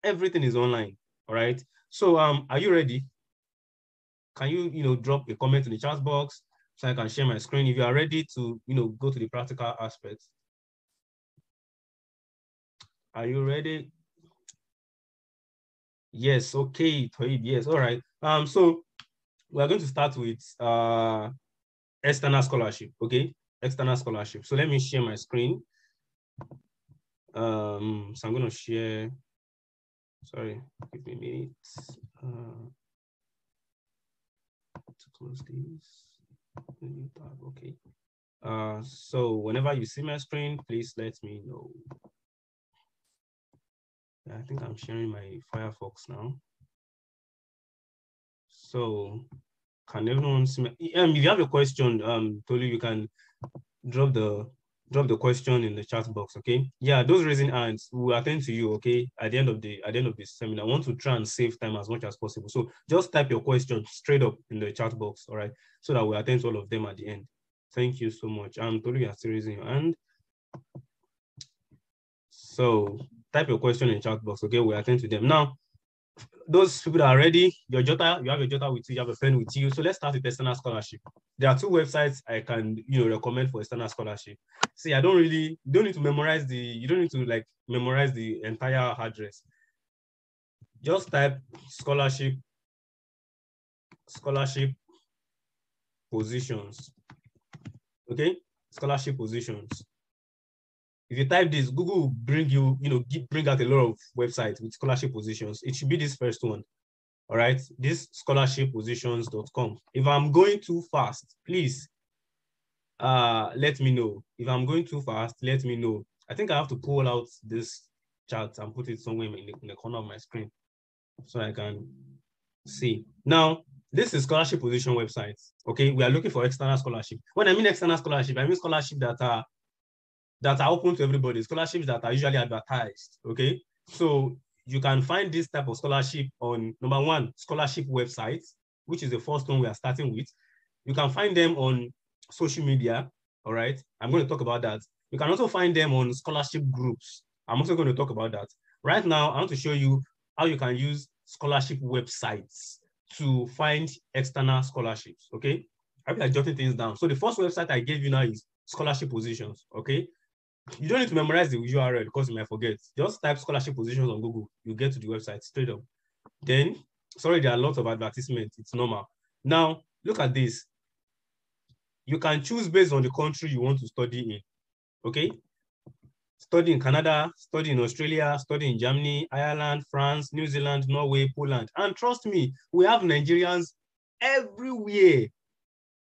everything is online. All right. So are you ready? Can you drop a comment in the chat box so I can share my screen if you are ready to go to the practical aspects? Are you ready? Yes, okay, yes, all right. So we're going to start with external scholarship, okay? External scholarship. So let me share my screen. So I'm going to share, sorry, give me a minute. To close this, new tab, okay. So whenever you see my screen, please let me know. I think I'm sharing my Firefox now. So can everyone see me? If you have a question, Tolu, you can drop the question in the chat box, okay? Yeah, those raising hands, we will attend to you, okay? At the end of this seminar, I want to try and save time as much as possible. So just type your question straight up in the chat box, all right? So that we attend to all of them at the end. Thank you so much. Tolu, you are still raising your hand. So type your question in the chat box, okay? We'll attend to them. Now, those people that are ready, you have your jotter with you, you have a pen with you. So let's start with external scholarship. There are 2 websites I can recommend for external scholarship. See, you don't need to memorize the entire address. Just type scholarship positions. Okay, scholarship positions. If you type this, Google will bring out a lot of websites with scholarship positions. It should be this first one. All right, this scholarshippositions.com. If I'm going too fast, please let me know. If I'm going too fast, let me know. I think I have to pull out this chart and put it somewhere in the corner of my screen so I can see. Now, this is scholarship position websites. Okay, we are looking for external scholarship. When I mean external scholarship, I mean scholarship that are open to everybody, scholarships that are usually advertised. Okay, so you can find this type of scholarship on, number 1, scholarship websites, which is the first one we are starting with. You can find them on social media, all right? I'm going to talk about that. You can also find them on scholarship groups. I'm also going to talk about that. Right now, I want to show you how you can use scholarship websites to find external scholarships, okay? I feel like jotting things down. So the first website I gave you now is scholarship positions, okay? You don't need to memorize the URL because you might forget. Just type scholarship positions on Google. You get to the website straight up. Then, sorry, there are lots of advertisements. It's normal. Now, look at this. You can choose based on the country you want to study in, okay? Study in Canada, study in Australia, study in Germany, Ireland, France, New Zealand, Norway, Poland. And trust me, we have Nigerians everywhere.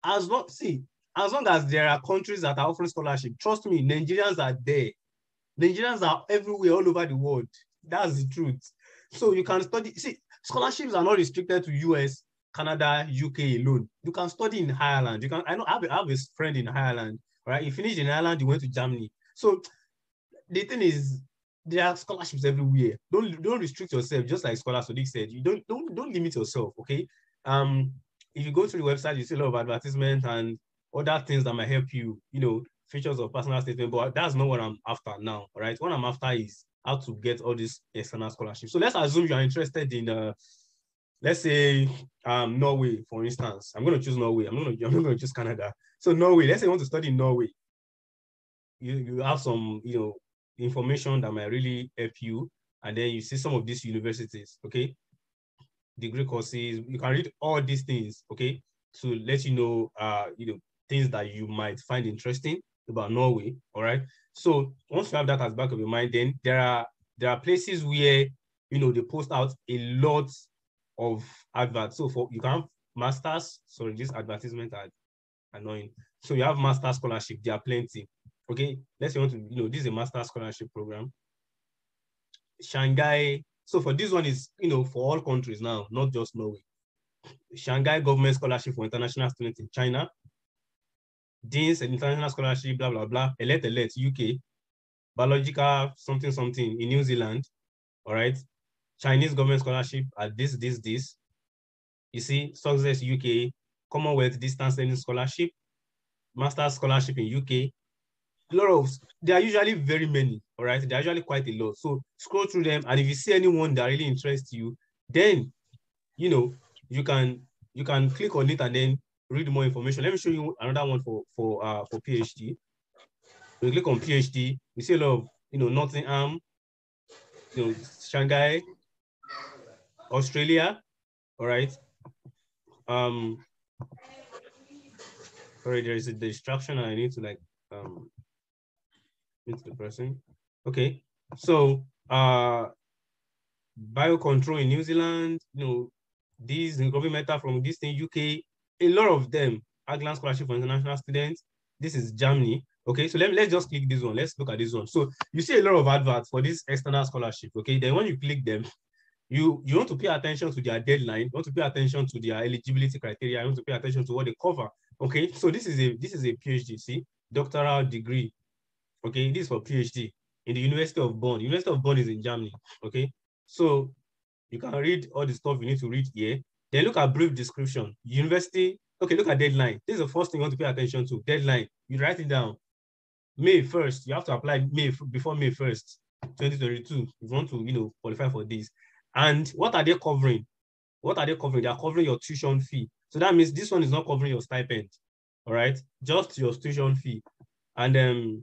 As long as there are countries that are offering scholarship, trust me, Nigerians are there. Nigerians are everywhere, all over the world. That's the truth. So you can study. See, scholarships are not restricted to US, Canada, UK alone. You can study in Ireland. I have a friend in Ireland, right? He finished in Ireland, he went to Germany. So the thing is, there are scholarships everywhere. Don't restrict yourself, just like Scholar Sodiq said. You don't limit yourself, okay? If you go to the website, you see a lot of advertisements and other things that might help you, features of personal statement, but that's not what I'm after now, right? What I'm after is how to get all these external scholarships. So let's assume you are interested in, let's say, Norway, for instance. I'm going to choose Norway. I'm not going to choose Canada. So Norway, let's say you want to study in Norway. You have some, information that might really help you. And then you see some of these universities, okay? Degree courses, you can read all these things, okay? To let you know, things that you might find interesting about Norway, all right? So once you have that as back of your mind, then there are places where, they post out a lot of adverts. So you can have masters, sorry, these advertisements are annoying. So you have master scholarship, there are plenty. Okay, let's say you want to, this is a master scholarship program. Shanghai, so for this one is, for all countries now, not just Norway. Shanghai Government Scholarship for International Students in China. Dean's International Scholarship, blah, blah, blah. Elect, UK. Biological something, something in New Zealand. All right. Chinese Government Scholarship at this. You see, Success UK, Commonwealth Distance Learning Scholarship, Master's Scholarship in UK. There are usually very many, all right? There are usually quite a lot. So scroll through them, and if you see anyone that really interests you, then, you can click on it and then read more information. Let me show you another one for PhD. When you click on PhD, you see a lot of, Nottingham, Shanghai, Australia, all right? Sorry, there is a distraction and I need to into the person. Okay, so biocontrol in New Zealand, these recovery meta from this in UK, a lot of them, Agland Scholarship for International Students. This is Germany. Okay, so let's just click this one. Let's look at this one. So you see a lot of adverts for this external scholarship. Okay, then when you click them, you want to pay attention to their deadline, you want to pay attention to their eligibility criteria, you want to pay attention to what they cover. Okay, so this is a PhD, see, doctoral degree. Okay, this is for PhD in the University of Bonn. University of Bonn is in Germany. Okay, so you can read all the stuff you need to read here. Then look at brief description. University. Okay, look at deadline. This is the first thing you want to pay attention to. Deadline. You write it down. May 1st. You have to apply before May 1st, 2022. If you want to, qualify for this. And what are they covering? What are they covering? They are covering your tuition fee. So that means this one is not covering your stipend. All right, just your tuition fee. And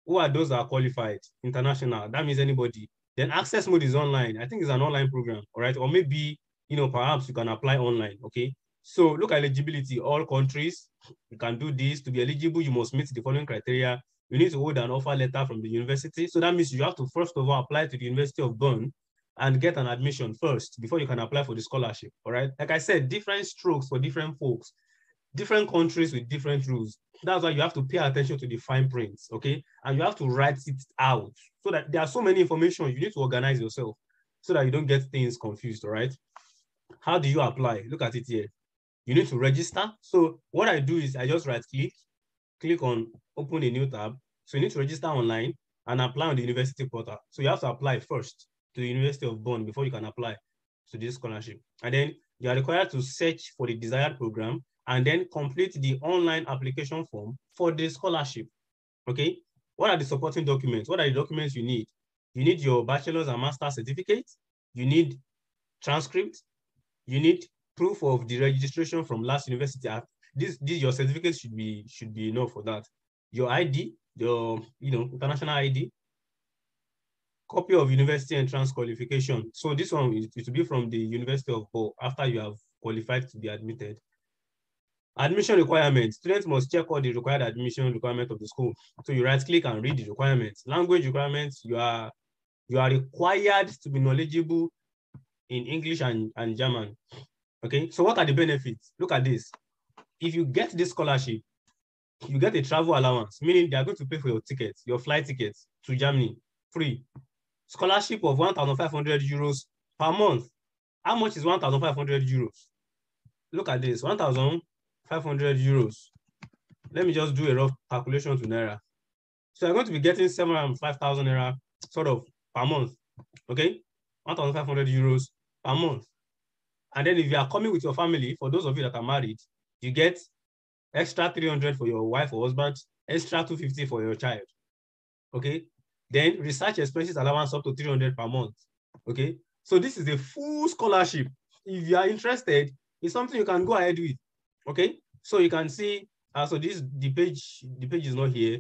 who are those that are qualified? International. That means anybody. Then access mode is online. I think it's an online program, all right? Or maybe, perhaps you can apply online, okay? So look at eligibility. All countries, you can do this. To be eligible, you must meet the following criteria. You need to hold an offer letter from the university. So that means you have to first of all apply to the University of Bonn and get an admission first before you can apply for the scholarship, all right? Like I said, different strokes for different folks, different countries with different rules. That's why you have to pay attention to the fine prints, okay? And you have to write it out so that there are so many information. You need to organize yourself so that you don't get things confused, all right? How do you apply? Look at it here. You need to register. So what I do is I just click on open a new tab. So you need to register online and apply on the university portal. So you have to apply first to the University of Bonn before you can apply to this scholarship. And then you are required to search for the desired program and then complete the online application form for the scholarship, okay? What are the supporting documents? What are the documents you need? You need your bachelor's and master's certificate. You need transcript. You need proof of the registration from last university. Your certificate should be enough for that. Your ID, your international ID, copy of university entrance qualification. So this one is to be from the University of Bonn after you have qualified to be admitted. Admission requirements. Students must check all the required admission requirements of the school. So you right-click and read the requirements. Language requirements, you are required to be knowledgeable in English and German. Okay, so what are the benefits? Look at this. If you get this scholarship, you get a travel allowance, meaning they are going to pay for your tickets, your flight tickets to Germany, free. Scholarship of 1,500 euros per month. How much is 1,500 euros? Look at this, 1,500 euros. Let me just do a rough calculation to Naira. So you're going to be getting 705,000 Naira sort of per month, okay? 1,500 euros per month. And then if you are coming with your family, for those of you that are married, you get extra 300 for your wife or husband, extra 250 for your child, okay? Then research expenses allowance up to 300 per month, okay? So this is a full scholarship. If you are interested, it's something you can go ahead with, okay? So you can see, so this, the page is not here.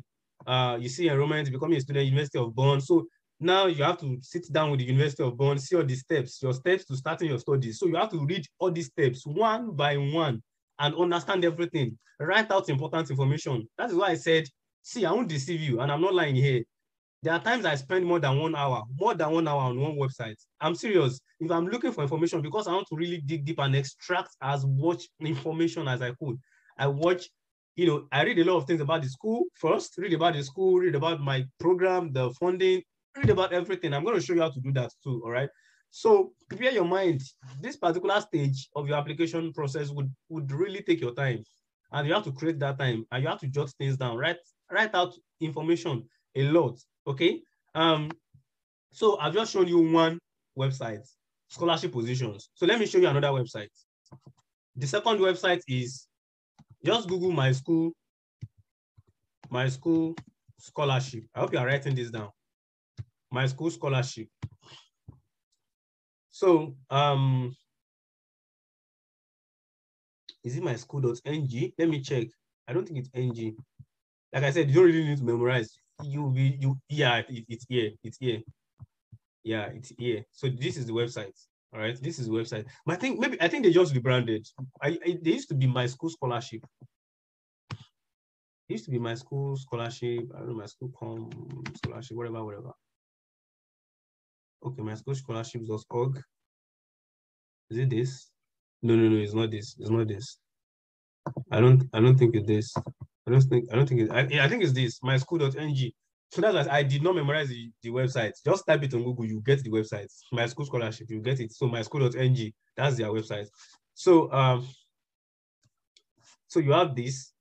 You see enrollment, becoming a student, University of Bonn. So now you have to sit down with the University of Bonn, see all the steps, your steps to starting your studies. So you have to read all these steps one by one and understand everything. Write out important information. That is why I said, see, I won't deceive you, and I'm not lying here. There are times I spend more than 1 hour on one website. I'm serious. If I'm looking for information, because I want to really dig deep and extract as much information as I could, I watch, I read a lot of things about the school first, read about the school, read about my program, the funding, read about everything. I'm going to show you how to do that too, all right? So prepare your mind. This particular stage of your application process would really take your time, and you have to create that time, and you have to jot things down, write out information a lot, okay? So I've just shown you one website, scholarship positions. So let me show you another website. The second website is, just Google my school scholarship. I hope you are writing this down. My school scholarship. So, is it myschool.ng? Let me check. I don't think it's ng. Like I said, you don't really need to memorize. Yeah, it's here. Yeah, it's here. So this is the website. All right, this is the website. But I think they just rebranded. They used to be my school scholarship. It used to be my school scholarship. I don't know, my school scholarship, whatever. Okay, my school scholarships.org. Is it this? No, it's not this. It's not this. I don't think it's this. I think it's this, myschool.ng. So that's why I did not memorize the website. Just type it on Google, you get the website. My school scholarship, you get it. So myschool.ng, that's their website. So so you have this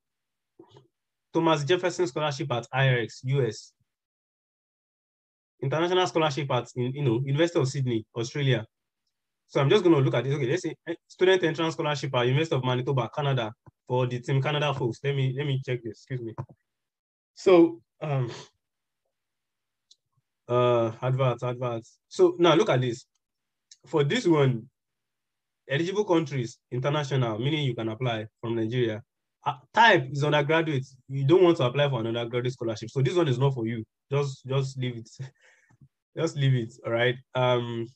Thomas Jefferson Scholarship at IRX, US. International Scholarship at University of Sydney, Australia. So I'm just going to look at this. Okay, let's say Student Entrance Scholarship at University of Manitoba, Canada, for the Team Canada folks. Let me check this. Excuse me. So adverts. So now look at this. For this one, eligible countries, international, meaning you can apply from Nigeria. Type is undergraduate. You don't want to apply for an undergraduate scholarship. So this one is not for you. Just leave it. Just leave it. All right. I'm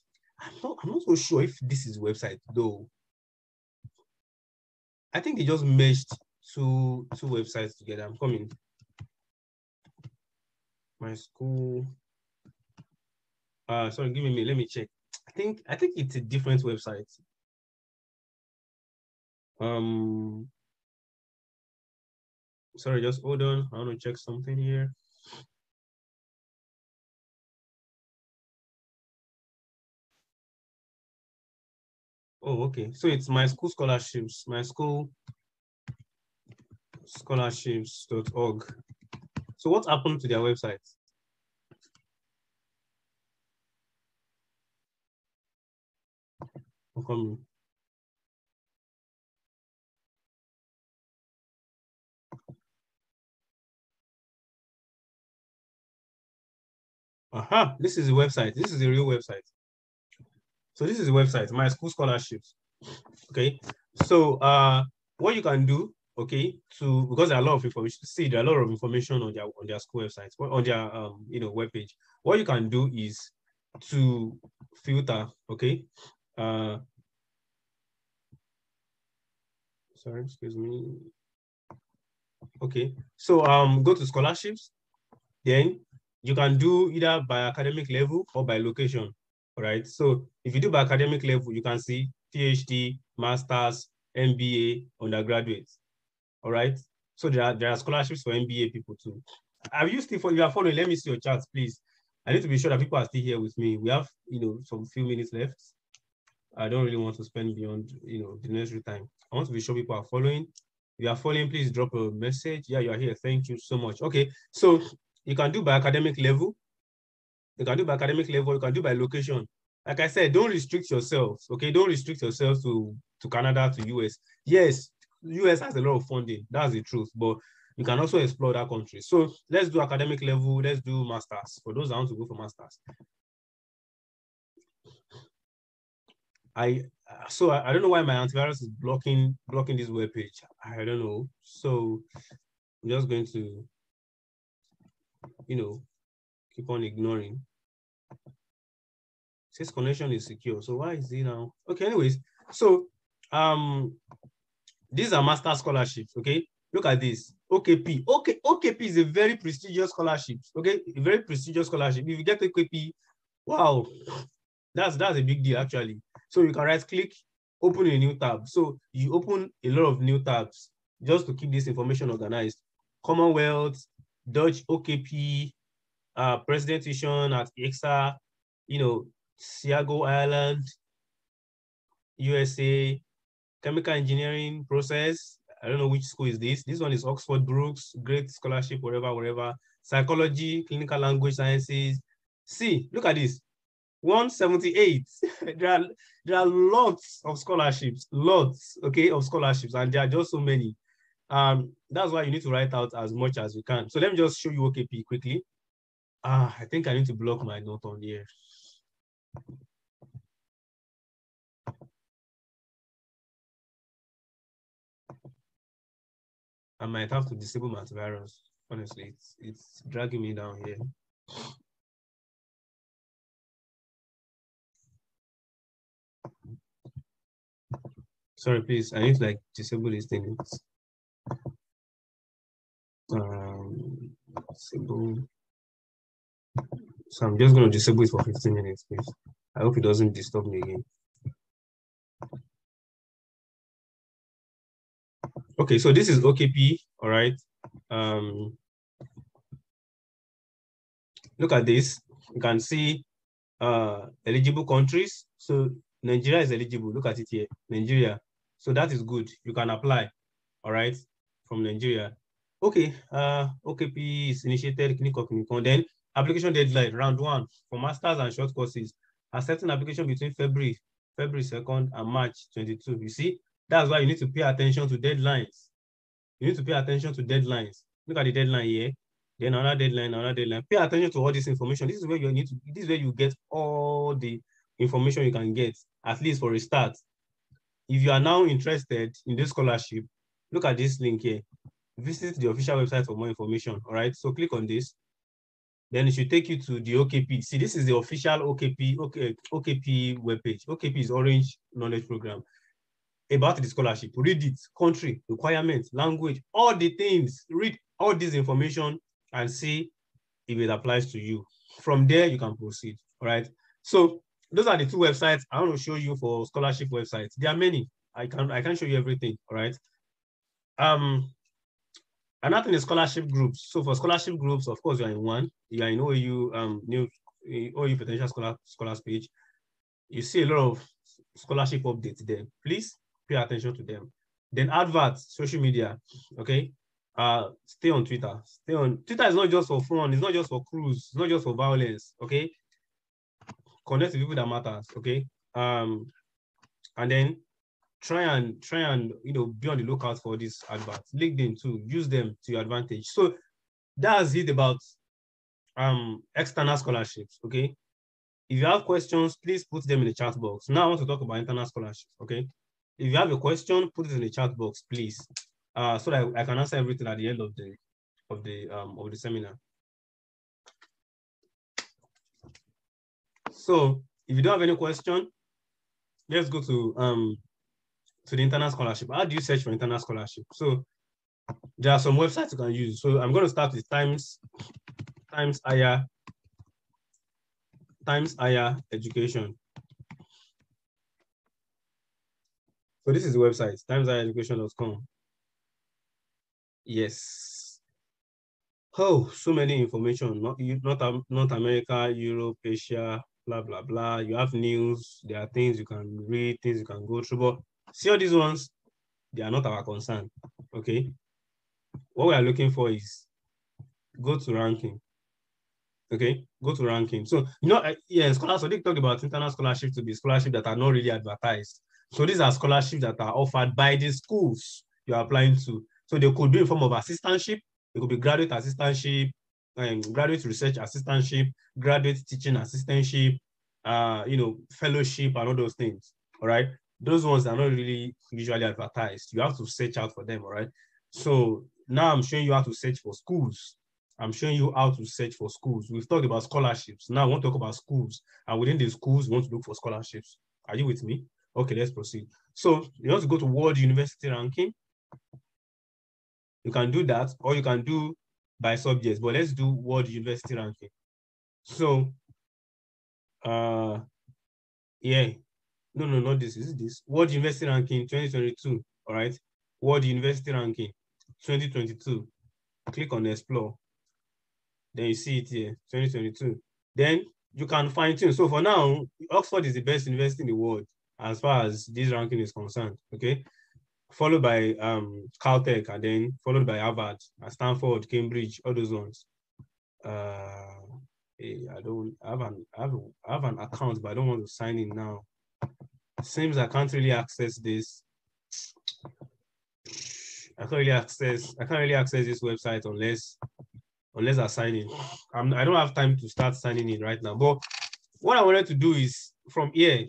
not so sure if this is website though. I think they just merged two websites together. I'm coming. My school. Sorry, give me a minute. Let me check. I think it's a different website. Sorry, just hold on. I want to check something here. Oh, okay. So it's my school scholarships, my school scholarships.org. So what happened to their website? Okay. Aha, this is the website. This is the real website. So this is the website, my school scholarships. Okay. So what you can do, okay, because there are a lot of information. See, there are a lot of information on their school websites, on their webpage. What you can do is to filter, okay. Sorry, excuse me. Okay, so go to scholarships. Then you can do either by academic level or by location. All right. So if you do by academic level, you can see PhD, Masters, MBA, undergraduate. All right. So there are scholarships for MBA people too. Have you still if you are following? Let me see your charts, please. I need to be sure that people are still here with me. We have some few minutes left. I don't really want to spend beyond the necessary time. I want to be sure people are following. If you are following, please drop a message. Yeah, you are here. Thank you so much. Okay, so you can do by academic level. You can do by academic level. You can do by location. Like I said, don't restrict yourselves. Okay, don't restrict yourselves to Canada, to US. Yes, US has a lot of funding. That's the truth. But you can also explore that country. So let's do academic level. Let's do masters for those that want to go for masters. I don't know why my antivirus is blocking this web page. I don't know. So I'm just going to keep on ignoring. It says connection is secure. So why is it now? Okay, anyways. So these are master scholarships. Okay, look at this. OKP. OKP is a very prestigious scholarship. Okay, a very prestigious scholarship. If you get OKP, wow, that's a big deal actually. So you can right click, open a new tab. So you open a lot of new tabs just to keep this information organized. Commonwealth, Dutch OKP, President tuition at EXA, Siago Island, USA, chemical engineering process. I don't know which school is this. This one is Oxford Brookes, great scholarship, wherever. Psychology, clinical language sciences. See, look at this. 178. there are lots of scholarships, of scholarships, and there are just so many. That's why you need to write out as much as you can. So let me just show you OKP quickly. I think I need to block my note on here. I might have to disable my antivirus. Honestly, it's dragging me down here. Sorry, please. I need to disable these things. Disable. So I'm just going to disable it for 15 minutes, please. I hope it doesn't disturb me again. Okay, so this is OKP, all right. Look at this. You can see eligible countries. So Nigeria is eligible. Look at it here, Nigeria. So that is good. You can apply, all right, from Nigeria. Okay, OKP is initiated, clinical. Then application deadline, round 1 for masters and short courses. Accepting application between February 2nd and March 22. You see, that's why you need to pay attention to deadlines. You need to pay attention to deadlines. Look at the deadline here. Then another deadline. Pay attention to all this information. This is where you get all the information you can get, at least for a start. If you are now interested in this scholarship, look at this link here. Visit the official website for more information. All right. So click on this. Then it should take you to the OKP. See, this is the official OKP webpage. OKP is Orange Knowledge Program. About the scholarship, read it, country, requirements, language, all the things. Read all this information and see if it applies to you. From there, you can proceed. All right. So those are the 2 websites I want to show you for scholarship websites. There are many. I can't show you everything. All right. Another thing is scholarship groups. So for scholarship groups, of course, you are in one. You are in OAU OAU potential scholars page. You see a lot of scholarship updates there. Please pay attention to them. Then adverts, social media. Okay. Stay on Twitter. Twitter is not just for fun. It's not just for cruise. It's not just for violence. Okay. Connect with people that matters. Okay. And then try and be on the lookout for these adverts. LinkedIn too. Use them to your advantage. So that's it about external scholarships. Okay. If you have questions, please put them in the chat box. Now I want to talk about internal scholarships. Okay. If you have a question, put it in the chat box, please, so that I can answer everything at the end of the seminar. So if you don't have any question, let's go to to the internal scholarship. How do you search for internal scholarship? So there are some websites you can use. So I'm going to start with Times Higher Education. So this is the website, timeshighereducation.com. Yes. Oh, so many information. North America, Europe, Asia, blah, blah, blah. You have news. There are things you can read, things you can go through. But see all these ones, they are not our concern. Okay. What we are looking for is go to ranking. Okay, go to ranking. So, scholars, so they talk about internal scholarship to be scholarships that are not really advertised. So these are scholarships that are offered by the schools you're applying to. So they could be in form of assistantship, it could be graduate assistantship, graduate research assistantship, graduate teaching assistantship, fellowship and all those things. All right. Those ones are not really usually advertised. You have to search out for them. All right. So now I'm showing you how to search for schools. I'm showing you how to search for schools. We've talked about scholarships. Now I want to talk about schools. And within the schools, we want to look for scholarships. Are you with me? Okay, let's proceed. So you want to go to World University Ranking. You can do that, or you can do by subjects. But let's do World University Ranking. So, not this. Is this World University Ranking 2022? All right. World University Ranking 2022. Click on Explore. Then you see it here, 2022. Then you can fine tune. So for now, Oxford is the best university in the world as far as this ranking is concerned. Okay, followed by Caltech, and then followed by Harvard, Stanford, Cambridge, all those ones. I have an account, but I don't want to sign in now. Seems I can't really access this. I can't really access this website unless I sign in. I don't have time to start signing in right now. But what I wanted to do is from here,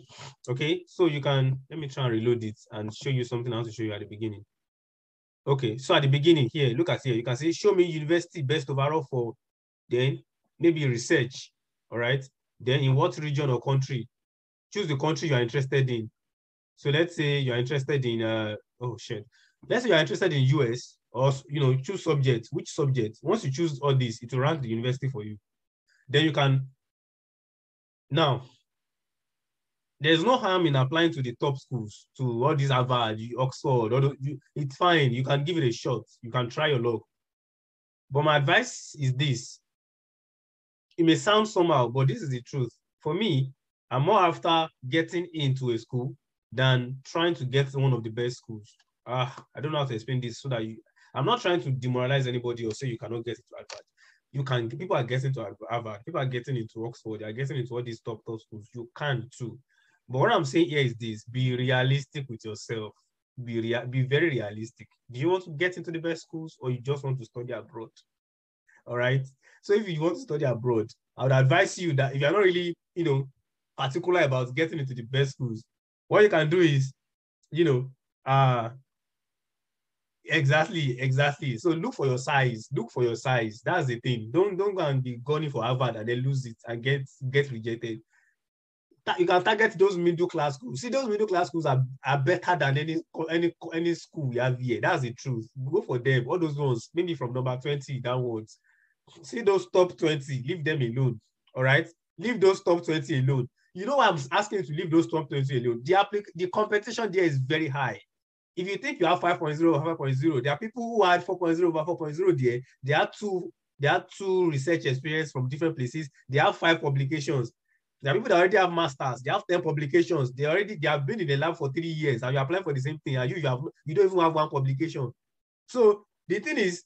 okay? So you can, let me try and reload it and show you something I want to show you at the beginning. Okay, so at the beginning here, look at here. You can say, show me university best overall for, then maybe research, all right? Then in what region or country? Choose the country you are interested in. So let's say you're interested in, let's say you're interested in US, or, choose subject. Which subject? Once you choose all this, it will rank the university for you. Then you can, now, there's no harm in applying to the top schools, to all these Harvard, Oxford, it's fine. You can give it a shot. You can try your luck. But my advice is this. It may sound somehow, but this is the truth. For me, I'm more after getting into a school than trying to get one of the best schools. I don't know how to explain this so that I'm not trying to demoralize anybody or say you cannot get into Harvard. People are getting to Harvard, people are getting into Oxford, they are getting into all these top schools. You can too. But what I'm saying here is this: be realistic with yourself. Be very realistic. Do you want to get into the best schools, or you just want to study abroad? All right. So if you want to study abroad, I would advise you that if you're not really, particular about getting into the best schools, what you can do is, exactly. So look for your size. That's the thing. Don't go and be gunning for Harvard and then lose it and get rejected. You can target those middle class schools. See, those middle class schools are better than any school we have here. That's the truth. Go for them. All those ones, maybe from number 20 downwards. See those top 20, leave them alone. All right? Leave those top 20 alone. You know why I'm asking you to leave those top 20 alone? The competition there is very high. If you think you have 5.0 over 5.0, there are people who had 4.0 over 4.0 there. They have two research experience from different places. They have 5 publications. There are people that already have masters. They have 10 publications. They have been in the lab for 3 years, and you're applying for the same thing, and you don't even have 1 publication. So the thing is,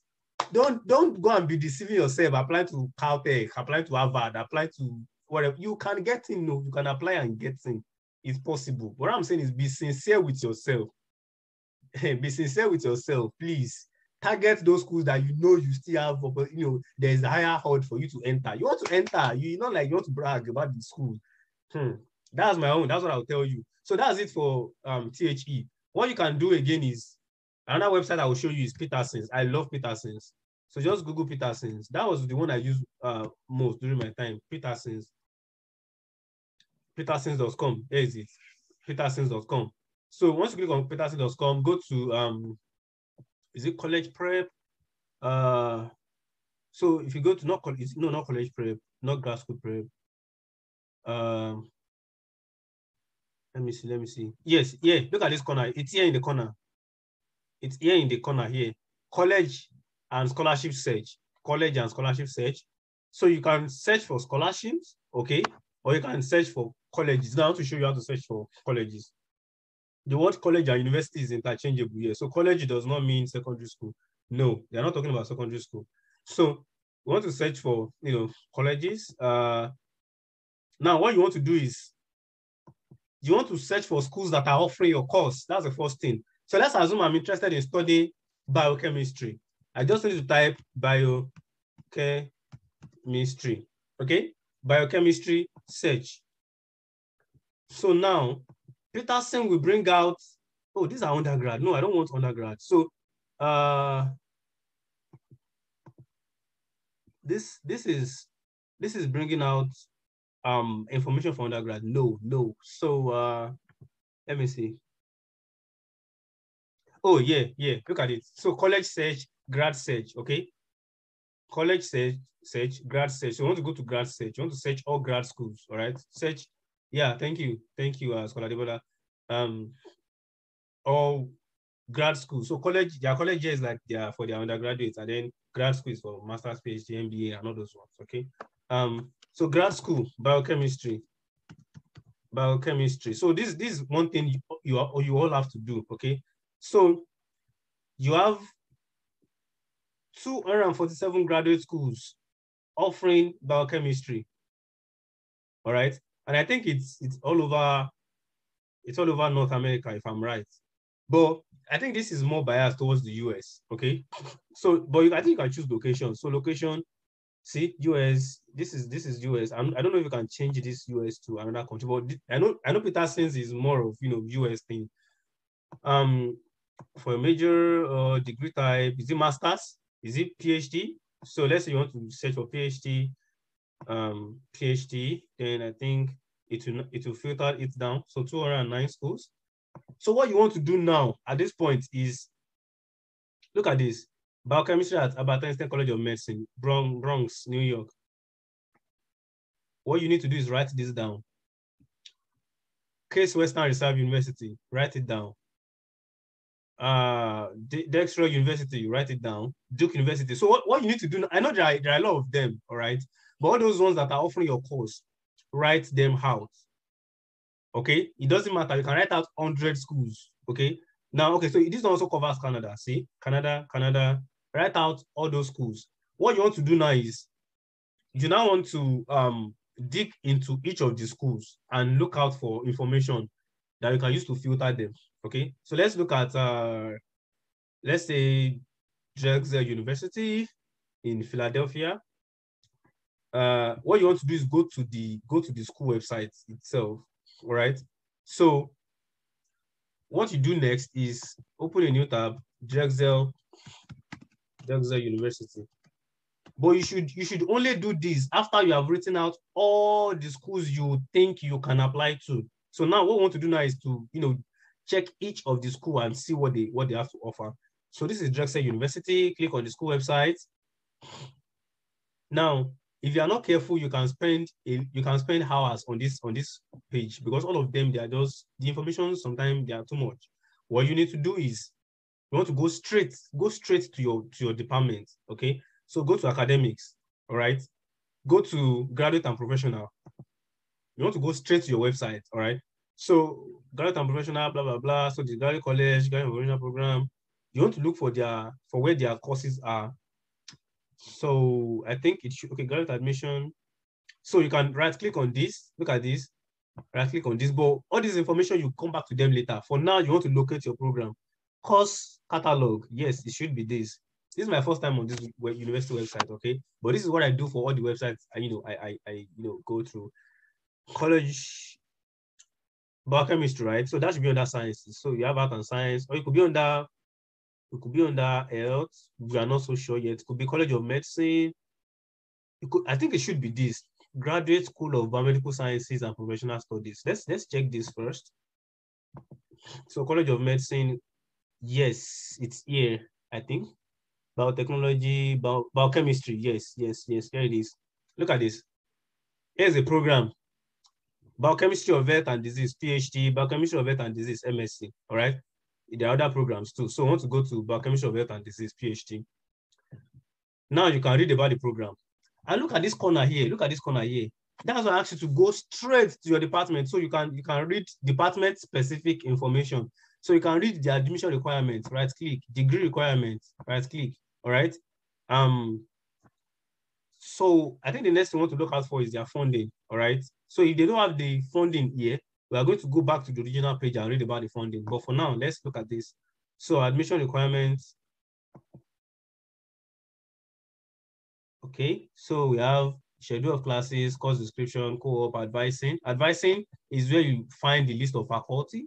don't go and be deceiving yourself, applying to Caltech, applying to Harvard, applying to whatever. You can get in, you can apply and get in. It's possible. What I'm saying is be sincere with yourself. Be sincere with yourself, please. Target those schools that you still have, there's a higher hold for you to enter. You want to enter, you want to brag about the school. That's my own. That's what I'll tell you. So that's it for THE. What you can do again is, another website I will show you is Peterson's. I love Peterson's. So just Google Peterson's. That was the one I used most during my time. Peterson's. Peterson's.com. There is it. Peterson's.com. So once you click on peterson.com, go to is it college prep? So if you go to not college prep, not grad school prep. Let me see. Yes, yeah. Look at this corner. It's here in the corner. It's here in the corner here. College and scholarship search. College and scholarship search. So you can search for scholarships, okay? Or you can search for colleges. Now to show you how to search for colleges. The word college and university is interchangeable here. So college does not mean secondary school. No, they're not talking about secondary school. So you want to search for, colleges. Now what you want to do is you want to search for schools that are offering your course. That's the first thing. So let's assume I'm interested in studying biochemistry. I just need to type biochemistry, okay? Biochemistry search. So now, Peterson will bring out, oh, these are undergrad. No, I don't want undergrad. So this is bringing out information for undergrad. No. So let me see. Oh, yeah. Look at it. So college search, grad search, okay? College search, grad search. So you want to go to grad search. You want to search all grad schools, all right? Search. Yeah, thank you, Scholar Debola. All grad school. So college, their college is like for their undergraduates, and then grad school is for master's, PhD, MBA, and all those ones, okay? So grad school, biochemistry. So this is one thing you all have to do, okay? So you have 247 graduate schools offering biochemistry. All right. And I think it's all over North America, if I'm right. But I think this is more biased towards the US. Okay. So, but I think you can choose location. So location, see, US, this is US. I don't know if you can change this US to another country, but I know Peterson's is more of US thing. For a major degree type, is it master's? Is it PhD? So let's say you want to search for PhD, then I think it will filter it down. So 209 schools. So what you want to do now at this point is look at this. Biochemistry at Albert Einstein College of Medicine, Bronx, New York. What you need to do is write this down. Case Western Reserve University, write it down. Dexter University, write it down. Duke University. So what you need to do, I know there are a lot of them, all right? But all those ones that are offering your course, write them out. Okay? It doesn't matter. You can write out 100 schools. Okay? Now, okay, so this also covers Canada. See? Canada. Write out all those schools. What you want to do now is you now want to dig into each of the schools and look out for information that you can use to filter them. Okay, so let's look at let's say Drexel University in Philadelphia. What you want to do is go to the school website itself. All right. So what you do next is open a new tab, Drexel University. But you should only do this after you have written out all the schools you think you can apply to. So now what we want to do now is to check each of the school and see what they have to offer. So this is Drexel University. Click on the school website. Now, if you are not careful, you can spend hours on this page because all of them, they are just the information. Sometimes they are too much. What you need to do is you want to go straight to your department. Okay, so go to academics. All right, go to graduate and professional. You want to go straight to your website. All right. So graduate and professional, blah, blah, blah. So the graduate college, graduate and professional program, you want to look for where their courses are. So I think it should, okay, graduate admission. So you can right click on this, look at this, right click on this, but all this information, you come back to them later. For now, you want to locate your program. Course catalog, yes, it should be this. This is my first time on this university website, okay? But this is what I do for all the websites I go through. College biochemistry, right? So that should be under sciences. So you have art and science, or it could be under health. We are not so sure yet. It could be College of Medicine. I think it should be this Graduate School of Biomedical Sciences and Professional Studies. Let's check this first. So College of Medicine, yes, it's here, I think. Biotechnology, biochemistry, yes, here it is. Look at this. Here's a program. Biochemistry of Health and Disease, PhD, Biochemistry of Health and Disease, MSc, all right? There are other programs too. So I want to go to Biochemistry of Health and Disease, PhD. Now you can read about the program. And look at this corner here. Look at this corner here. That's why I asked you to go straight to your department so you can read department-specific information. So you can read the admission requirements, right click, degree requirements, right click, all right? So I think the next thing we want to look out for is their funding, all right? So if they don't have the funding here, we are going to go back to the original page and read about the funding. But for now, let's look at this. So admission requirements. Okay, so we have schedule of classes, course description, co-op, advising. Advising is where you find the list of faculty,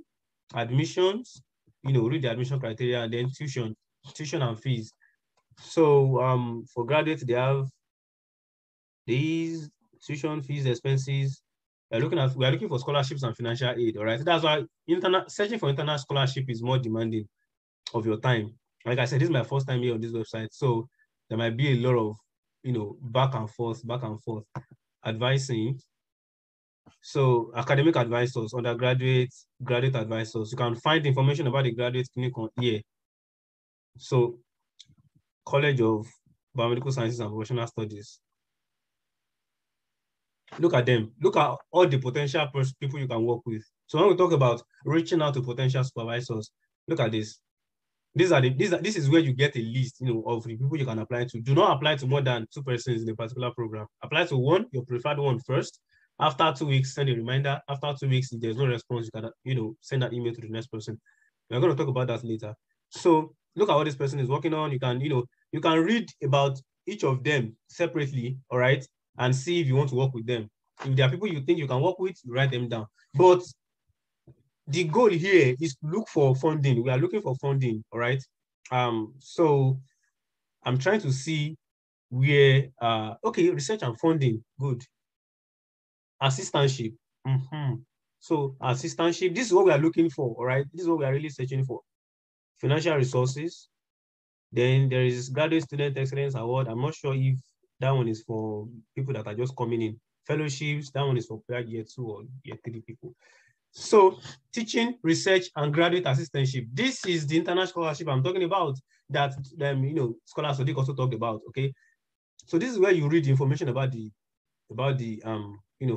admissions, read the admission criteria, and then tuition and fees. So for graduates, they have these tuition fees, expenses. We are looking for scholarships and financial aid. All right, that's why searching for internal scholarship is more demanding of your time. Like I said, this is my first time here on this website, so there might be a lot of back and forth, advising. So academic advisors, undergraduate, graduate advisors. You can find information about the graduate clinic on here. So College of Biomedical Sciences and Professional Studies. Look at them. Look at all the potential people you can work with. So when we talk about reaching out to potential supervisors, look at this. This is where you get a list, of the people you can apply to. Do not apply to more than 2 persons in a particular program. Apply to one, your preferred one first. After 2 weeks, send a reminder. After 2 weeks, if there's no response, you can, send that email to the next person. We're going to talk about that later. So look at what this person is working on. You can read about each of them separately, all right, and see if you want to work with them. If there are people you think you can work with, you write them down. But the goal here is to look for funding. We are looking for funding, all right? So I'm trying to see where, okay, research and funding, good. Assistantship. So assistantship, this is what we are looking for, all right? This is what we are really searching for. Financial resources. Then there is Graduate Student Excellence Award. I'm not sure if that one is for people that are just coming in. Fellowships, that one is for year 2 or year 3 people. So teaching, research, and graduate assistantship. This is the international scholarship I'm talking about that Scholar Sadiq also talked about. Okay, so this is where you read the information about the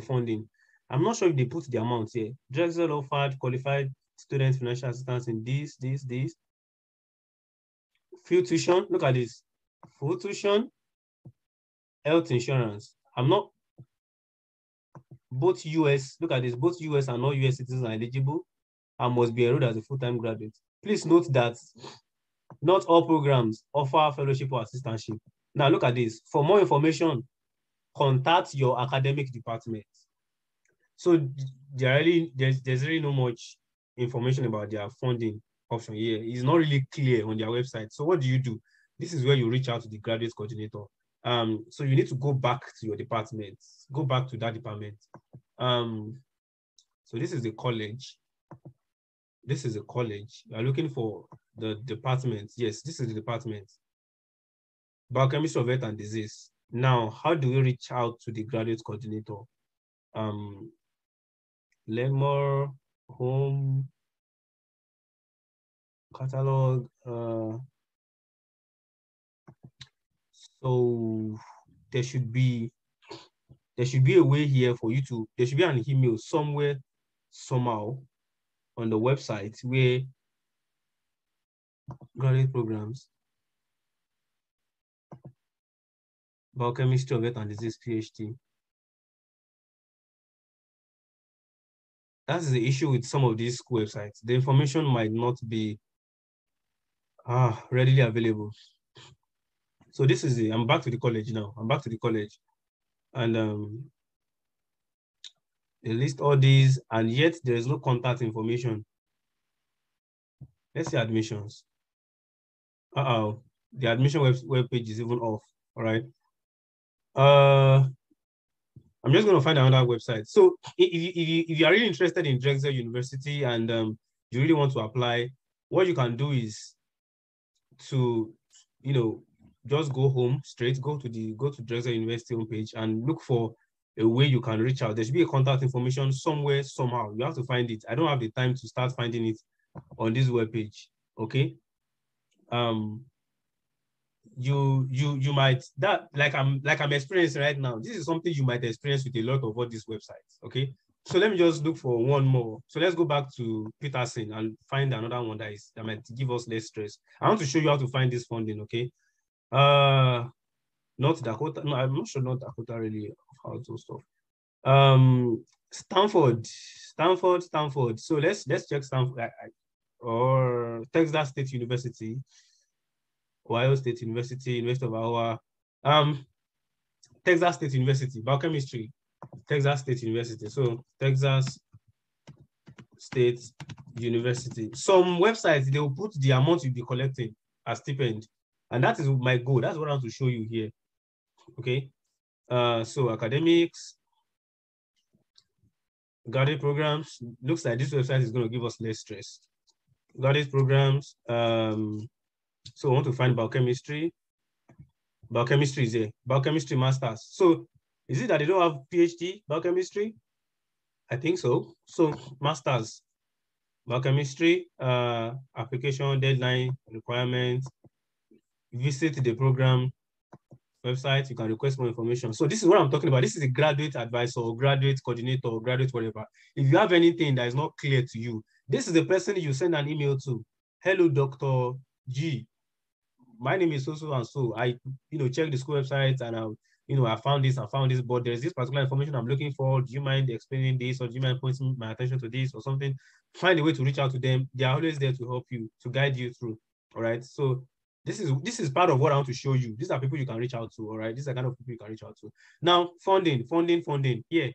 funding. I'm not sure if they put the amount here. Drexel offered qualified student financial assistance in this. Full tuition. Look at this. Full tuition, health insurance. Both US, look at this, both US and non-US citizens are eligible and must be enrolled as a full-time graduate. Please note that not all programs offer fellowship or assistantship. Now look at this. For more information, contact your academic department. So there's really no much information about their funding option here. It's not really clear on their website. So what do? This is where you reach out to the graduate coordinator. So you need to go back to your department, go back to that department. So this is the college. This is a college. You are looking for the department. Yes, this is the department. Biochemistry of Health and Disease. Now, how do we reach out to the graduate coordinator? Lemur, home, catalog. So there should be a way here for you to, there should be an email somewhere, somehow on the website where graduate programs, Biochemistry of Health and Disease, PhD. That's the issue with some of these websites. The information might not be readily available. So this is I'm back to the college now. I'm back to the college. And they list all these, and yet there is no contact information. Let's see admissions. The admission web page is even off. All right. I'm just going to find another website. So if you are really interested in Drexel University and you really want to apply, what you can do is to, just go home straight, go to Drexel University homepage and look for a way you can reach out. There should be a contact information somewhere, somehow. You have to find it. I don't have the time to start finding it on this webpage. Okay. You might, that like I'm experiencing right now. This is something you might experience with a lot of all these websites. Okay. So let me just look for one more. So let's go back to Peterson and find another one that might give us less stress. I want to show you how to find this funding. Okay. North Dakota. No, I'm not sure North Dakota really how to stuff. Stanford. So let's check Stanford or Texas State University, Ohio State University, University of Iowa, Texas State University, biochemistry, Texas State University. So Texas State University. Some websites, they will put the amount you'll be collecting as stipend. And that is my goal. That's what I want to show you here. Okay. So academics, graduate programs. Looks like this website is going to give us less stress. Graduate programs. So I want to find biochemistry. Biochemistry is here. Biochemistry masters. So is it that they don't have PhD biochemistry? I think so. So masters, biochemistry, application, deadline, requirements. Visit the program website. You can request more information. So this is what I'm talking about. This is a graduate advisor or graduate coordinator or graduate whatever. If you have anything that is not clear to you, this is the person you send an email to. Hello, Dr. G. My name is so and so. I, check the school website and I found this, but there's this particular information I'm looking for. Do you mind explaining this, or do you mind pointing my attention to this or something? Find a way to reach out to them. They are always there to help you, to guide you through. All right. So this is part of what I want to show you. These are people you can reach out to. All right. These are kind of people you can reach out to. Now, funding. Yeah.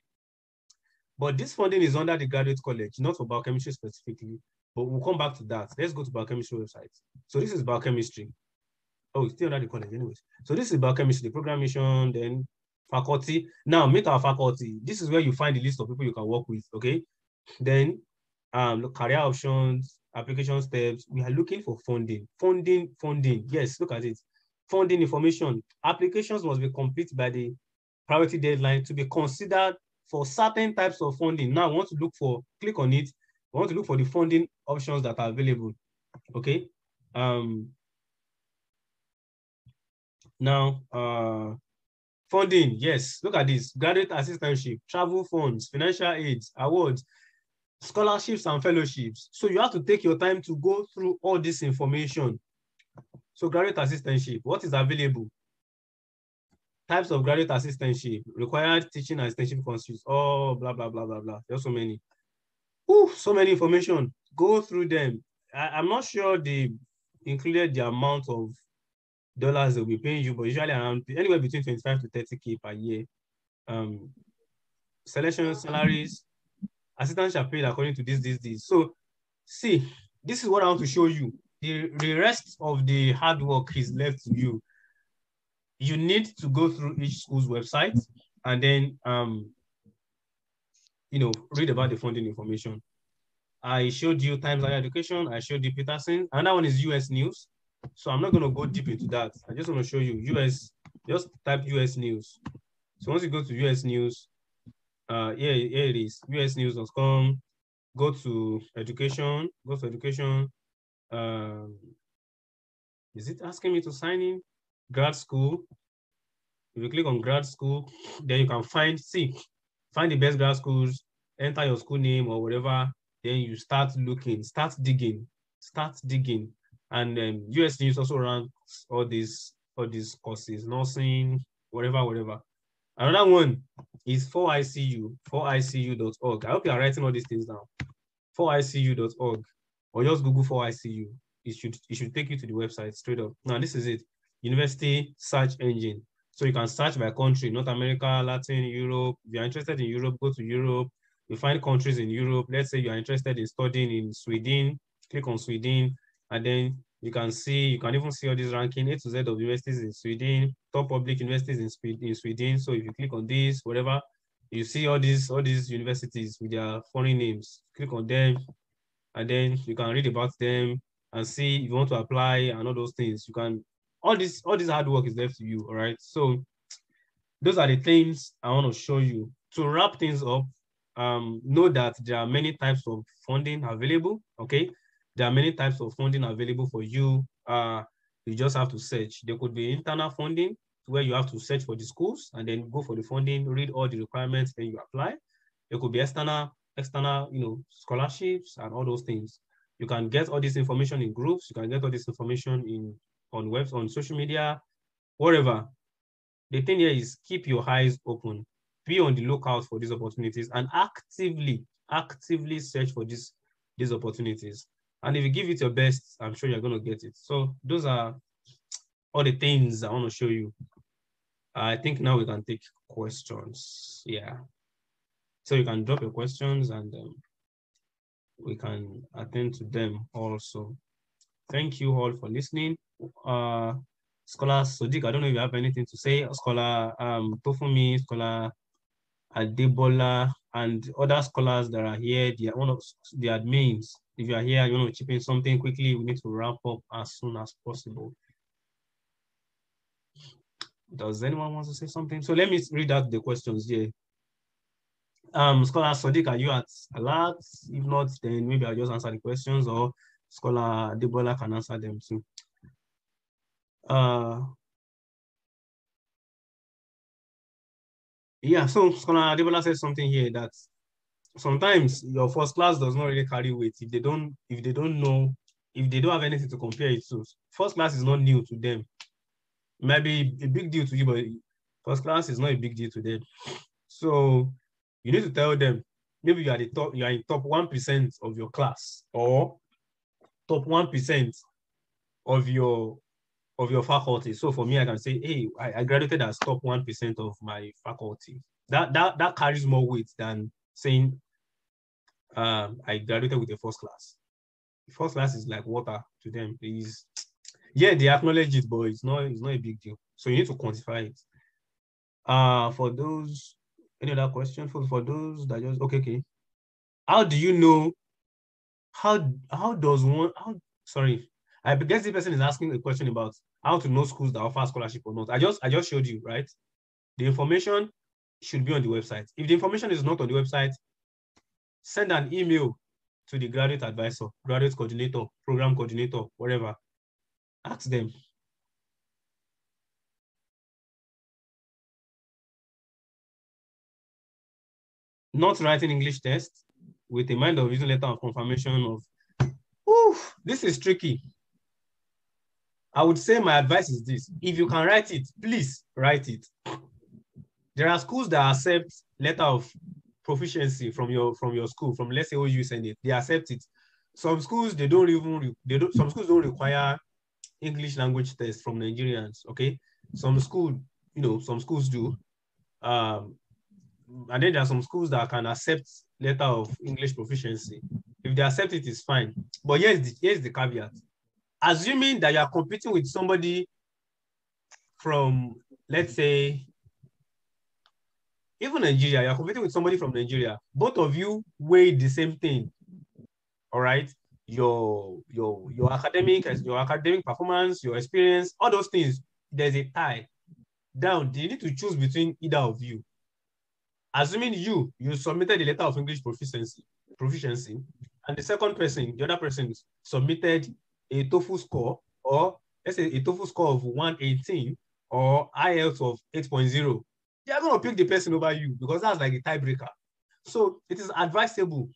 But this funding is under the graduate college, not for biochemistry specifically. But we'll come back to that. Let's go to biochemistry website. So this is biochemistry. Oh, it's still under the college anyways. So this is biochemistry, the program mission, then faculty. Now, meet our faculty. This is where you find the list of people you can work with, okay? Then career options, application steps. We are looking for funding. Funding. Yes, look at it. Funding information. Applications must be complete by the priority deadline to be considered for certain types of funding. Now, I want to look for, click on it. I want to look for the funding options that are available, okay? Now, funding, yes, look at this. Graduate assistantship, travel funds, financial aids, awards, scholarships and fellowships. So you have to take your time to go through all this information. So graduate assistantship, what is available? Types of graduate assistantship, required teaching assistantship constitutes, oh, blah, blah, blah, blah, blah. There's so many. Ooh, so many information. Go through them. I'm not sure they included the amount of dollars they'll be paying you, but usually around anywhere between 25 to 30K per year. Selection salaries, assistants are paid according to this. So see, this is what I want to show you. The rest of the hard work is left to you. You need to go through each school's website and then read about the funding information. I showed you Times Higher Education, I showed you Peterson, and that one is US News. So I'm not going to go deep into that. I just want to show you US, just type US News. So once you go to US News, here it is, usnews.com, go to education, is it asking me to sign in? Grad school. If you click on grad school, then you can find the best grad schools, enter your school name or whatever, then you start looking, start digging. And US News also ranks all these courses, nursing, whatever. Another one is 4ICU, 4ICU.org. I hope you are writing all these things down. 4ICU.org, or just Google 4ICU. It should take you to the website straight up. Now this is it, university search engine. So you can search by country, North America, Latin, Europe. If you're interested in Europe, go to Europe. You find countries in Europe. Let's say you're interested in studying in Sweden, click on Sweden, and then you can even see all this ranking, A to Z of universities in Sweden, top public universities in Sweden. So if you click on this, whatever, you see all these universities with their foreign names. Click on them, and then you can read about them and see if you want to apply and all those things. You can, all this hard work is left to you, all right? So those are the things I want to show you. To wrap things up, know that there are many types of funding available, okay? There are many types of funding available for you. You just have to search. There could be internal funding where you have to search for the schools and then go for the funding, read all the requirements, then you apply. There could be external, scholarships and all those things. You can get all this information in groups. You can get all this information on social media, wherever. The thing here is keep your eyes open, be on the lookout for these opportunities, and actively search for these opportunities. And if you give it your best, I'm sure you're going to get it. So those are all the things I want to show you. I think now we can take questions. Yeah. So you can drop your questions and we can attend to them also. Thank you all for listening. Scholar Sodiq, I don't know if you have anything to say. Scholar Tofumi, Scholar Adebola, and other scholars that are here, they are one of the admins. If you are here, you want to chip in something quickly, we need to wrap up as soon as possible. Does anyone want to say something? So let me read out the questions here. Scholar Sodiq, are you at alert? If not, then maybe I'll just answer the questions, or Scholar Adebola can answer them too. Yeah, so Scholar Adebola says something here that sometimes your first class does not really carry weight if they don't have anything to compare it to. First class is not new to them. It might be a big deal to you, but first class is not a big deal to them. So you need to tell them, maybe you are in top 1% of your class, or top 1% of your faculty. So for me, I can say, hey, I graduated as top 1% of my faculty. That carries more weight than saying I graduated with a first class. The first class is like water to them. Yeah, they acknowledge it, but it's not a big deal. So you need to quantify it. For those, any other question for those that just okay. How do you know? Sorry, I guess the person is asking a question about how to know schools that offer scholarship or not. I just showed you, right? The information should be on the website. If the information is not on the website, send an email to the graduate advisor, graduate coordinator, program coordinator, whatever. Ask them. Not writing English test with a mind of using letter of confirmation of, this is tricky. I would say my advice is this. If you can write it, please write it. There are schools that accept letter of proficiency from your school, from let's say OAU send it, they accept it. Some schools some schools don't require English language test from Nigerians. Okay, some schools do. And then there are some schools that can accept letter of English proficiency. If they accept it, it's fine. But here's the caveat. Assuming that you are competing with somebody from, let's say, even Nigeria, you're competing with somebody from Nigeria. Both of you weigh the same thing. All right. Your academic performance, your experience, all those things, there's a tie. Down, you need to choose between either of you. Assuming you submitted the letter of English proficiency, and the other person submitted a TOEFL score, or let's say a TOEFL score of 118 or IELTS of 8.0. They're going to pick the person over you because that's like a tiebreaker. So it is advisable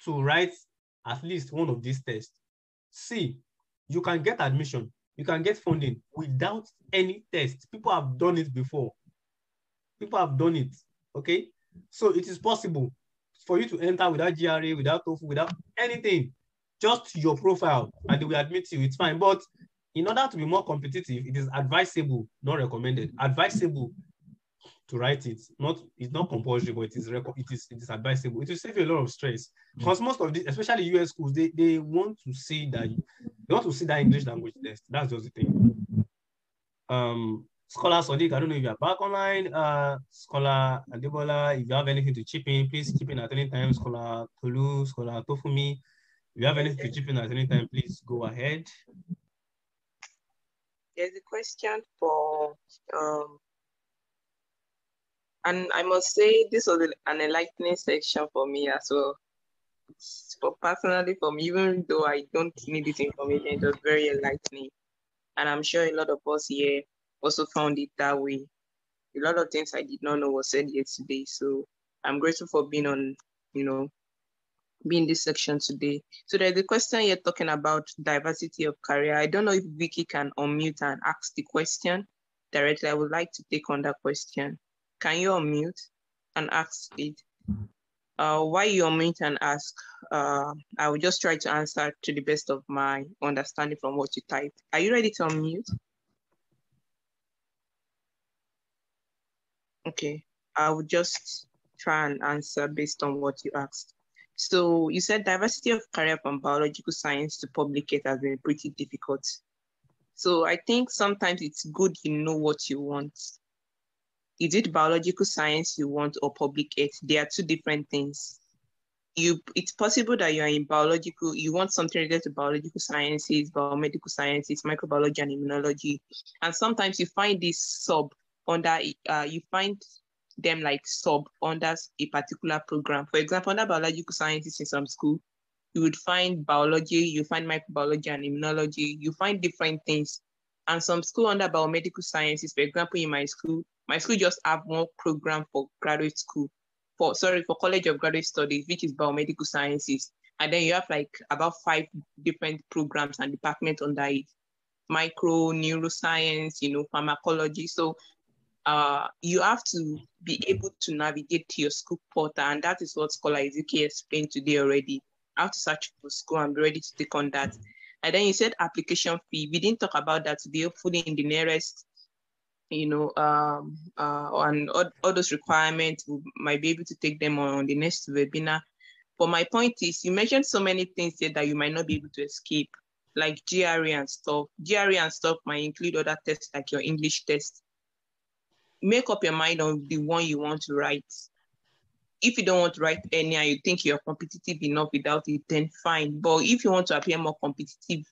to write at least one of these tests. See, you can get admission, you can get funding without any test. People have done it before. People have done it, okay? So it is possible for you to enter without GRA, without TOEFL, without anything, just your profile, and they will admit you, it's fine. But in order to be more competitive, it is advisable, not recommended, advisable to write it. It's not compulsory, but it is advisable. It will save you a lot of stress. Because most of these, especially US schools, they want to see that English language test. That's just the thing. Scholar Sodiq, I don't know if you're back online. Scholar Adebola, if you have anything to chip in, please chip in at any time. Scholar Tolu, Scholar Tofumi, If you have anything to chip in at any time, please go ahead. There's a question for, and I must say this was an enlightening section for me as well. For personally, for me, even though I don't need this information, it was very enlightening. And I'm sure a lot of us here also found it that way. A lot of things I did not know was said yesterday. So I'm grateful for being on, being in this section today. So there's a question here talking about diversity of career. I don't know if Vicky can unmute and ask the question directly. I would like to take on that question. Can you unmute and ask it? While you unmute and ask, I will just try to answer to the best of my understanding from what you typed. Are you ready to unmute? Okay, I will just try and answer based on what you asked. So you said diversity of career from biological science to public health has been pretty difficult. So I think sometimes it's good you know what you want. Is it biological science you want or public health? They are two different things. It's possible that you are in biological, you want something related to biological sciences, biomedical sciences, microbiology and immunology. And sometimes you find this sub under, you find them like sub under a particular program. For example, under biological sciences in some school, you would find biology, you find microbiology and immunology, you find different things. And some school under biomedical sciences, for example, in my school just have one program for graduate school, for College of Graduate Studies, which is biomedical sciences. And then you have like about 5 different programs and departments under it. Micro, neuroscience, pharmacology. So you have to be able to navigate to your school portal, and that is what Scholar Ezekiel explained today already. How to search for school and be ready to take on that. And then you said application fee. We didn't talk about that today. Hopefully in the nearest, and all those requirements, we might be able to take them on the next webinar. But my point is, you mentioned so many things here that you might not be able to escape, like GRE and stuff. GRE and stuff might include other tests like your English test. Make up your mind on the one you want to write. If you don't want to write any and you think you're competitive enough without it, then fine. But if you want to appear more competitive,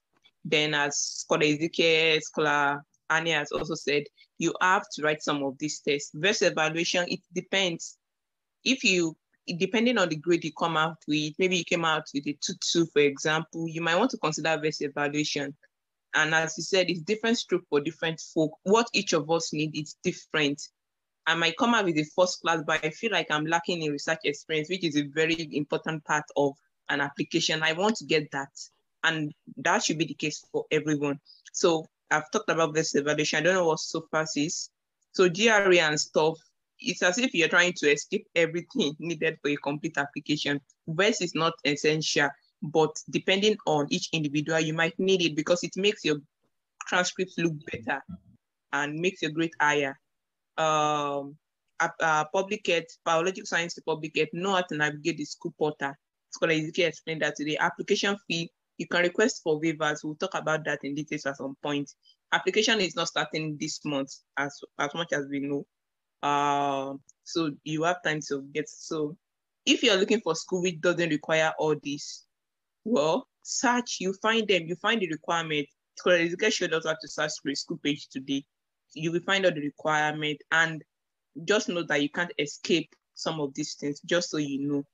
then as Scholar Ezekiel, Scholar Annie has also said, you have to write some of these tests. Versus evaluation, it depends. Depending on the grade you come out with, maybe you came out with a 2.2, for example, you might want to consider versus evaluation. And as you said, it's different stroke for different folk. What each of us need is different. I might come out with a first class, but I feel like I'm lacking in research experience, which is a very important part of an application. I want to get that. And that should be the case for everyone. So I've talked about this evaluation. I don't know what SOFAS is. So GRE and stuff, it's as if you're trying to escape everything needed for a complete application. VERS is not essential, but depending on each individual, you might need it because it makes your transcripts look better and makes your grade higher. Public health, biological science to public health, know how to navigate the school portal. Scholar Ezekiel explained that today. Application fee, you can request for waivers. We'll talk about that in details at some point. Application is not starting this month, as much as we know. So you have time to get. So if you're looking for school which doesn't require all this, well, search, you find them, you find the requirement. Scholar Ezekiel showed us how to search for a school page today. You will find out the requirement, and just know that you can't escape some of these things, just so you know.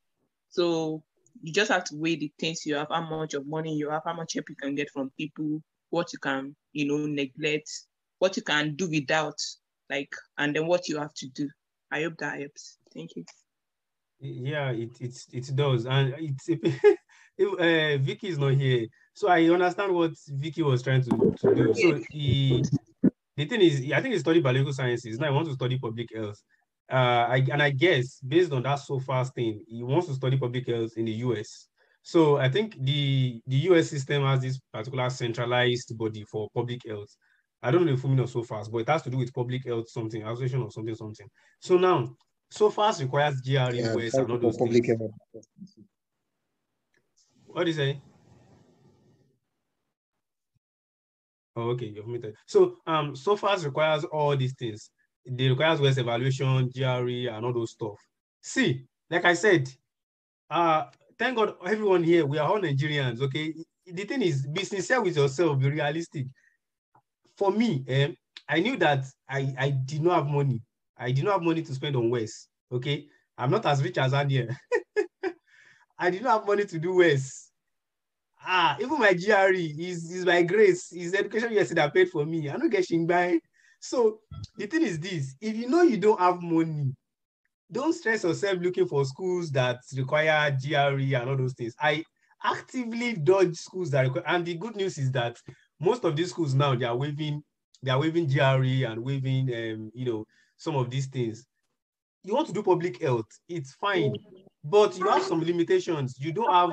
So you just have to weigh the things you have, how much of money you have, how much help you can get from people, what you can, neglect, what you can do without, and then what you have to do. I hope that helps. Thank you. Yeah, it does. And it's Vicky is not here, so I understand what Vicky was trying to do. So the thing is, I think he studied biological sciences. Now he wants to study public health. I guess based on that SOFAS thing, he wants to study public health in the US. So I think the US system has this particular centralized body for public health. I don't know the full meaning of SOFAS, but it has to do with public health something, association or something. So now SOFAS requires GRE, US, and all those things. What do you say? Oh, okay, you've muted. So SOFAS requires all these things. They requires West evaluation, GRE, and all those stuff. See, like I said, thank God, everyone here, we are all Nigerians, okay? The thing is, be sincere with yourself, be realistic. For me, I knew that I did not have money. I did not have money to spend on West, okay? I'm not as rich as Andy. I did not have money to do West. Even my GRE is my grace. Is education yesterday that paid for me. I don't get shingbai. So the thing is this: if you know you don't have money, don't stress yourself looking for schools that require GRE and all those things. I actively dodge schools that require, and the good news is that most of these schools now they are waiving GRE and waiving some of these things. You want to do public health, it's fine, but you have some limitations. You don't have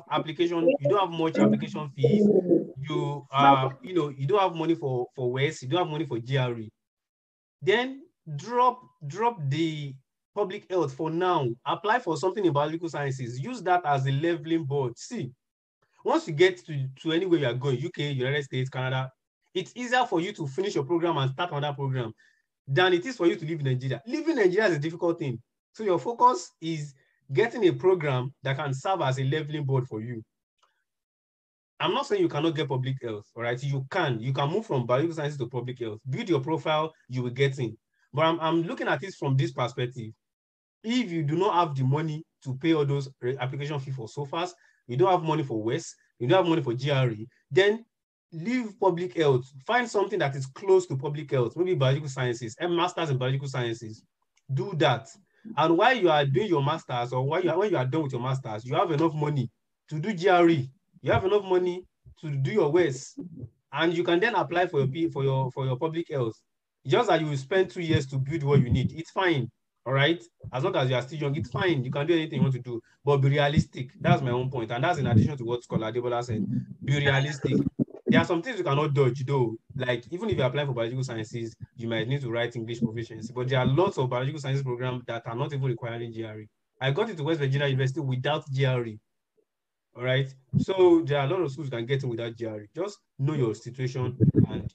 application, you don't have much application fees. You you don't have money for West, you don't have money for GRE. Then drop the public health for now. Apply for something in biological sciences. Use that as a leveling board. See, once you get to anywhere you are going, UK, United States, Canada, it's easier for you to finish your program and start another program than it is for you to live in Nigeria. Living in Nigeria is a difficult thing. So your focus is getting a program that can serve as a leveling board for you. I'm not saying you cannot get public health, all right? You can move from biological sciences to public health. Build your profile, you will get in. But I'm looking at it from this perspective. If you do not have the money to pay all those application fees for SOFAs, you don't have money for West, you don't have money for GRE, then leave public health. Find something that is close to public health, maybe biological sciences, and masters in biological sciences. Do that. And while you are doing your masters, or when you are done with your masters, you have enough money to do GRE. You have enough money to do your West, and you can then apply for your public health. Just that you will spend 2 years to build what you need. It's fine. All right. As long as you are still young, it's fine. You can do anything you want to do, but be realistic. That's my own point. And that's in addition to what Scholar Debola said. Be realistic. There are some things you cannot dodge, though. Like, even if you're applying for biological sciences, you might need to write English proficiency. But there are lots of biological sciences programs that are not even requiring GRE. I got into West Virginia University without GRE. All right. So there are a lot of schools you can get in without GRE. Just know your situation and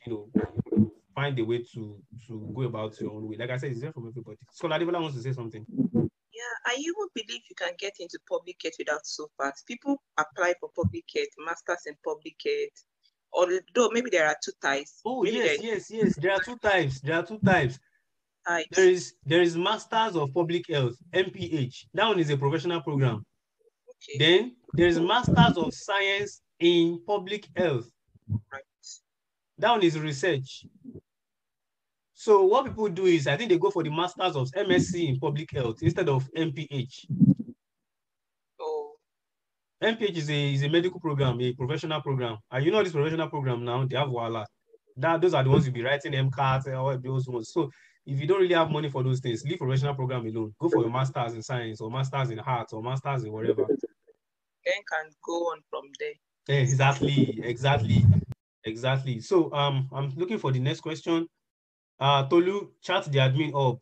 find a way to go about your own way. Like I said, it's there from everybody. Scholar Debola wants to say something. Yeah, I even believe you can get into public health without SOFAs. People apply for public health, masters in public health, although maybe there are two types. Oh, maybe yes. There are two types. There is Masters of Public Health, MPH. That one is a professional program. Okay. Then there is Masters of Science in Public Health. Right. That one is research. So what people do is, I think they go for the Masters of MSc in Public Health instead of MPH. Oh. MPH is a medical program, a professional program. And this professional program now, they have Wala. Those are the ones you'll be writing MCAT or those ones. So if you don't really have money for those things, leave professional program alone. Go for your Masters in Science or Masters in Arts or Masters in whatever. Then can go on from there. Exactly. So I'm looking for the next question. Tolu, chat the admin up.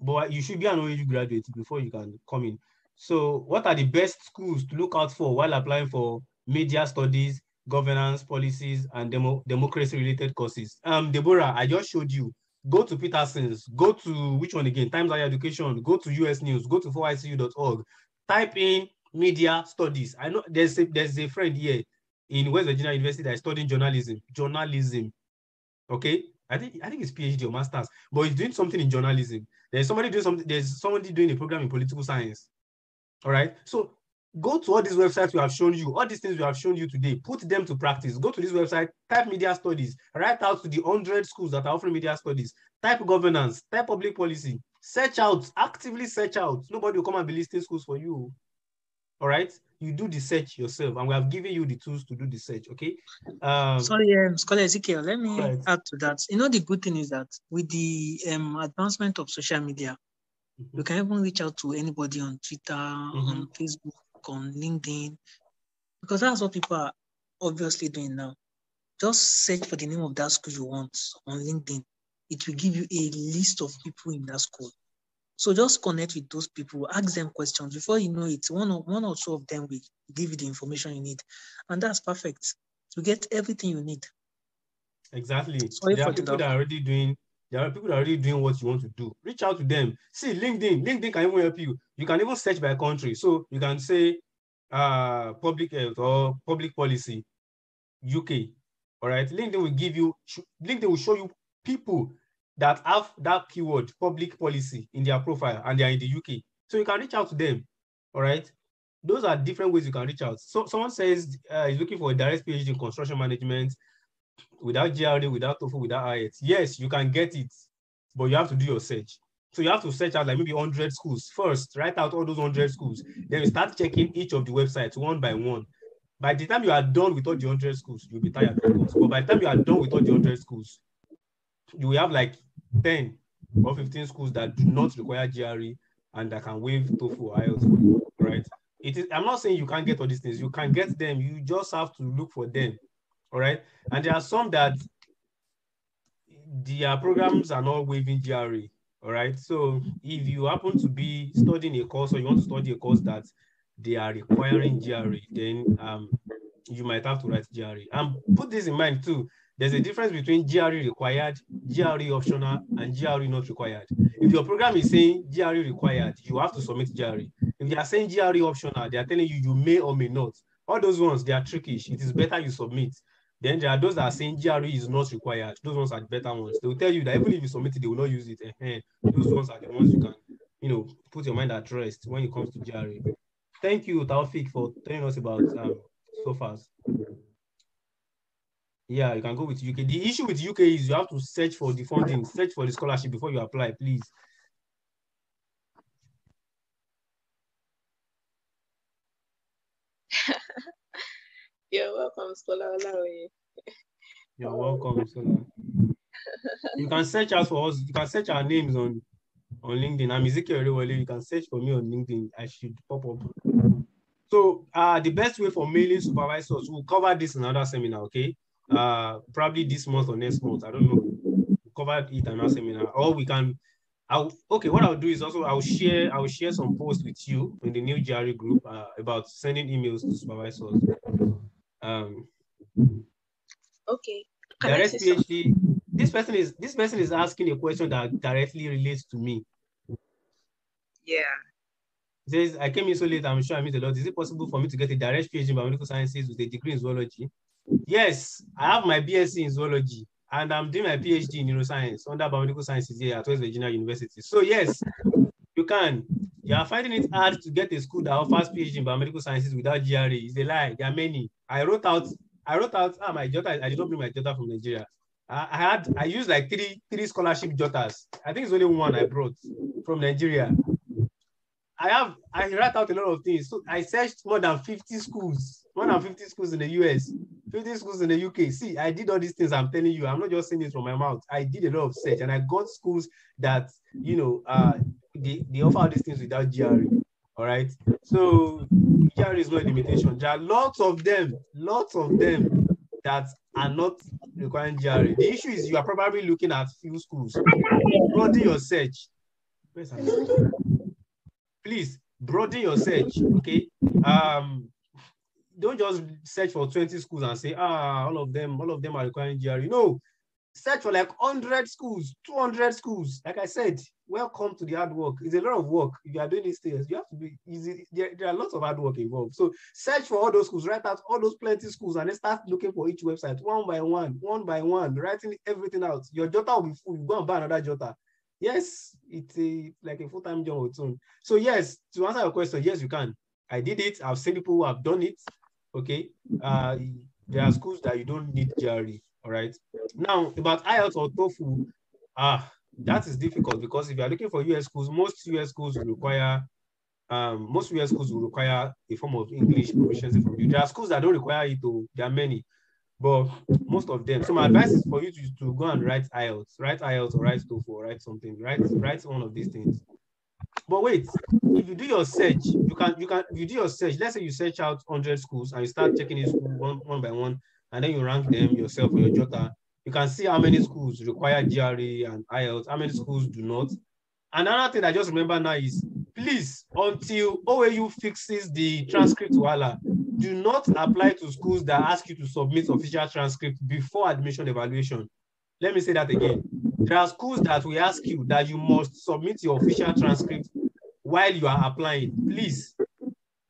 But you should be an OAU graduate before you can come in. So what are the best schools to look out for while applying for media studies, governance, policies, and democracy-related courses? Deborah, I just showed you. Go to Peterson's. Go to, which one again? Times Higher Education. Go to US News. Go to 4icu.org. Type in media studies. I know there's a friend here in West Virginia University that is studying journalism. Okay? I think it's PhD or master's, but he's doing something in journalism. There's somebody doing a program in political science. All right. So go to all these websites we have shown you, all these things we have shown you today, put them to practice. Go to this website, type media studies, write out to the 100 schools that are offering media studies, type governance, type public policy, search out, actively search out. Nobody will come and be listing schools for you. All right, you do the search yourself, and we have given you the tools to do the search. Okay. Sorry, Scholar Ezekiel, let me add to that. The good thing is that with the advancement of social media, you can even reach out to anybody on Twitter, on Facebook, on LinkedIn, because that's what people are obviously doing now. Just search for the name of that school you want on LinkedIn. It will give you a list of people in that school. So just connect with those people, ask them questions. Before you know it, one or two of them will give you the information you need. And that's perfect. You get everything you need. Exactly. There are people that are already doing There are people that are already doing what you want to do. Reach out to them. See, LinkedIn can even help you. You can even search by country. So you can say public health or public policy, UK. All right. LinkedIn will show you people that have that keyword, public policy, in their profile, and they are in the UK. So you can reach out to them. All right. Those are different ways you can reach out. So someone says he's looking for a direct PhD in construction management without GRE, without TOEFL, without IELTS. Yes, you can get it, but you have to do your search. So you have to search out like maybe 100 schools first, write out all those 100 schools. Then you start checking each of the websites one by one. By the time you are done with all the 100 schools, you'll be tired, of course. But by the time you are done with all the 100 schools, you will have like 10 or 15 schools that do not require GRE and that can waive TOEFL or IELTS, right? I'm not saying you can't get all these things. You can get them. You just have to look for them, all right? And there are some that their programs are not waiving GRE, all right? So if you happen to be studying a course or you want to study a course that they are requiring GRE, then you might have to write GRE. And put this in mind too, there's a difference between GRE required, GRE optional, and GRE not required. If your program is saying GRE required, you have to submit GRE. If they are saying GRE optional, they are telling you you may or may not. All those ones, they are trickish. It is better you submit. Then there are those that are saying GRE is not required. Those ones are the better ones. They will tell you that even if you submit it, they will not use it. Those ones are the ones you can, put your mind at rest when it comes to GRE. Thank you, Taufik, for telling us about SOFAs. Yeah, you can go with UK. The issue with UK is you have to search for the funding, search for the scholarship before you apply, please. You're welcome, Scholar. You're welcome, Scholar. You can search us for us. You can search our names on LinkedIn. I'm Ezekiel Rewale. You can search for me on LinkedIn. I should pop up. So the best way for mailing supervisors, we'll cover this in another seminar, okay? Probably this month or next month. I don't know. We'll cover it in another seminar. Or we can. What I'll do is also I'll share some posts with you in the new GRE group about sending emails to supervisors. Okay. Direct PhD. This person is asking a question that directly relates to me. Yeah. It says, I came in so late, I'm sure I missed a lot. Is it possible for me to get a direct PhD in biomedical sciences with a degree in zoology? Yes, I have my BSc in zoology and I'm doing my PhD in neuroscience under biomedical sciences here at West Virginia University. So yes, you can. You are finding it hard to get a school that offers PhD in biomedical sciences without GRE. It's a lie. There are many. I wrote out my jota. I did not bring my jota from Nigeria. I used like three scholarship jotas. I think it's only one I brought from Nigeria. I write out a lot of things. So I searched more than 50 schools in the US, 50 schools in the UK. See, I did all these things I'm telling you. I'm not just saying this from my mouth. I did a lot of search and I got schools that, they offer all these things without GRE. All right. So GRE is not a limitation. There are lots of them that are not requiring GRE. The issue is you are probably looking at few schools. Broaden your search. Please broaden your search, okay? Don't just search for 20 schools and say, all of them are requiring GRE. No, search for like 100 schools, 200 schools. Like I said, welcome to the hard work. It's a lot of work. If you are doing these things, you have to be easy. There are lots of hard work involved. So search for all those schools, write out all those plenty schools, and then start looking for each website one by one, writing everything out. Your jota will be full. You go and buy another jota. Yes, it's like a full-time job or two. So yes, to answer your question, yes, you can. I did it. I've seen people who have done it. Okay. There are schools that you don't need GRE. All right. Now, about IELTS or TOEFL, that is difficult because if you are looking for US schools, most US schools will require a form of English proficiency from you. There are schools that don't require it, though. There are many, but most of them. So my advice is for you to go and write IELTS or write TOEFL, or write something, write one of these things. But wait, if you do your search, you do your search. Let's say you search out 100 schools and you start checking each school one by one, and then you rank them yourself on your jota. You can see how many schools require GRE and IELTS, how many schools do not. Another thing I just remember now is, please, until OAU fixes the transcript wahala, do not apply to schools that ask you to submit official transcript before admission evaluation. let me say that again. There are schools that will ask you that you must submit your official transcript while you are applying. Please,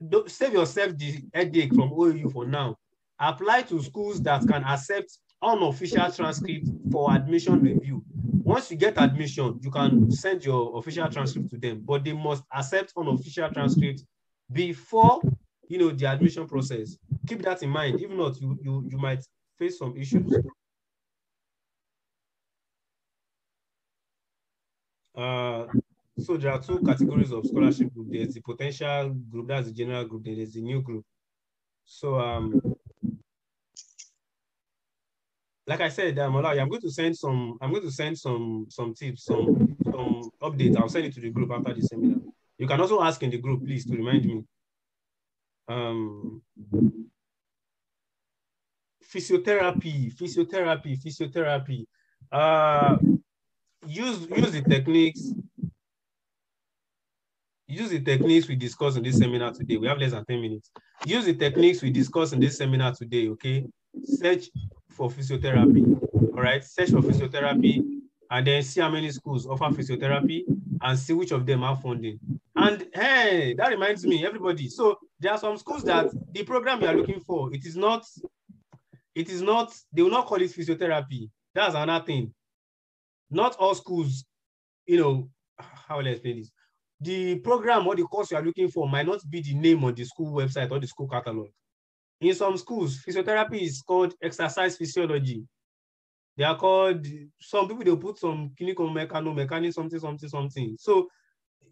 don't save yourself the headache from OAU for now. Apply to schools that can accept unofficial transcript for admission review. Once you get admission, you can send your official transcript to them, but they must accept unofficial transcript before the admission process. Keep that in mind. If not, you might face some issues. So there are two categories of scholarship group. There's the potential group, that's the general group, then there's the new group. So like I said, I'm going to send some tips, some updates. I'll send it to the group after the seminar. You can also ask in the group, please, to remind me. Physiotherapy. Use the techniques. Use the techniques we discussed in this seminar today. We have less than 10 minutes. Use the techniques we discussed in this seminar today, okay? Search for physiotherapy, all right? Search for physiotherapy, and then see how many schools offer physiotherapy and see which of them have funding. And hey, that reminds me, everybody. So there are some schools that the program you are looking for, they will not call it physiotherapy. That's another thing. Not all schools, how will I explain this? The program or the course you are looking for might not be the name on the school website or the school catalog. In some schools, physiotherapy is called exercise physiology. They are called, some people, they'll put some clinical mechanic, something. So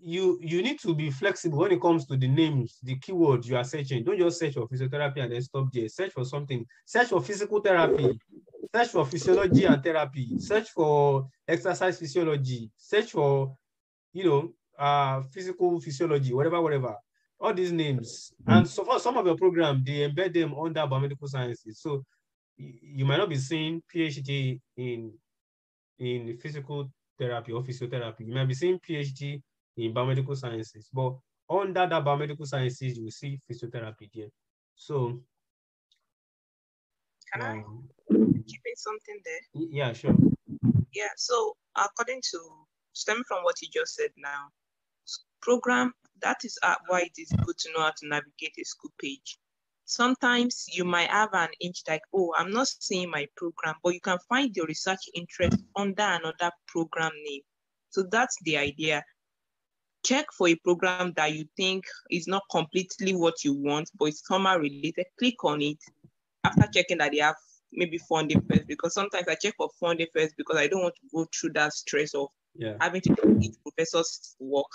you need to be flexible when it comes to the names, the keywords you are searching. Don't just search for physiotherapy and then stop there. Search for something. Search for physical therapy. Search for physiology and therapy. Search for exercise physiology. Search for, physical physiology, whatever. All these names. And so for some of your program, they embed them under biomedical sciences. So you might not be seeing PhD in physical therapy or physiotherapy. You might be seeing PhD in biomedical sciences, but under that biomedical sciences, you will see physiotherapy there. So can I keep in something there? Yeah, sure. Yeah, so according to stemming from what you just said now, program, that is why it is good to know how to navigate a school page. Sometimes you might have an inch like, oh, I'm not seeing my program, but you can find your research interest under another program name. So that's the idea. Check for a program that you think is not completely what you want, but it's somehow related. Click on it after checking that they have maybe funding first, because sometimes I check for funding first because I don't want to go through that stress of having to do each professor's work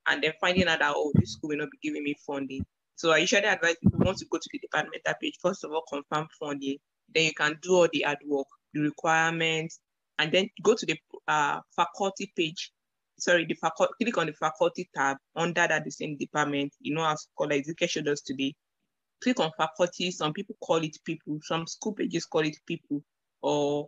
and then finding out that, oh, this school will not be giving me funding. So I usually advise people want to go to the departmental page, first of all, confirm funding. Then you can do all the hard work, the requirements, and then go to the faculty page. Sorry, click on the faculty tab under that the same department. How scholar education does today. Click on faculty. Some people call it people. Some school pages call it people, or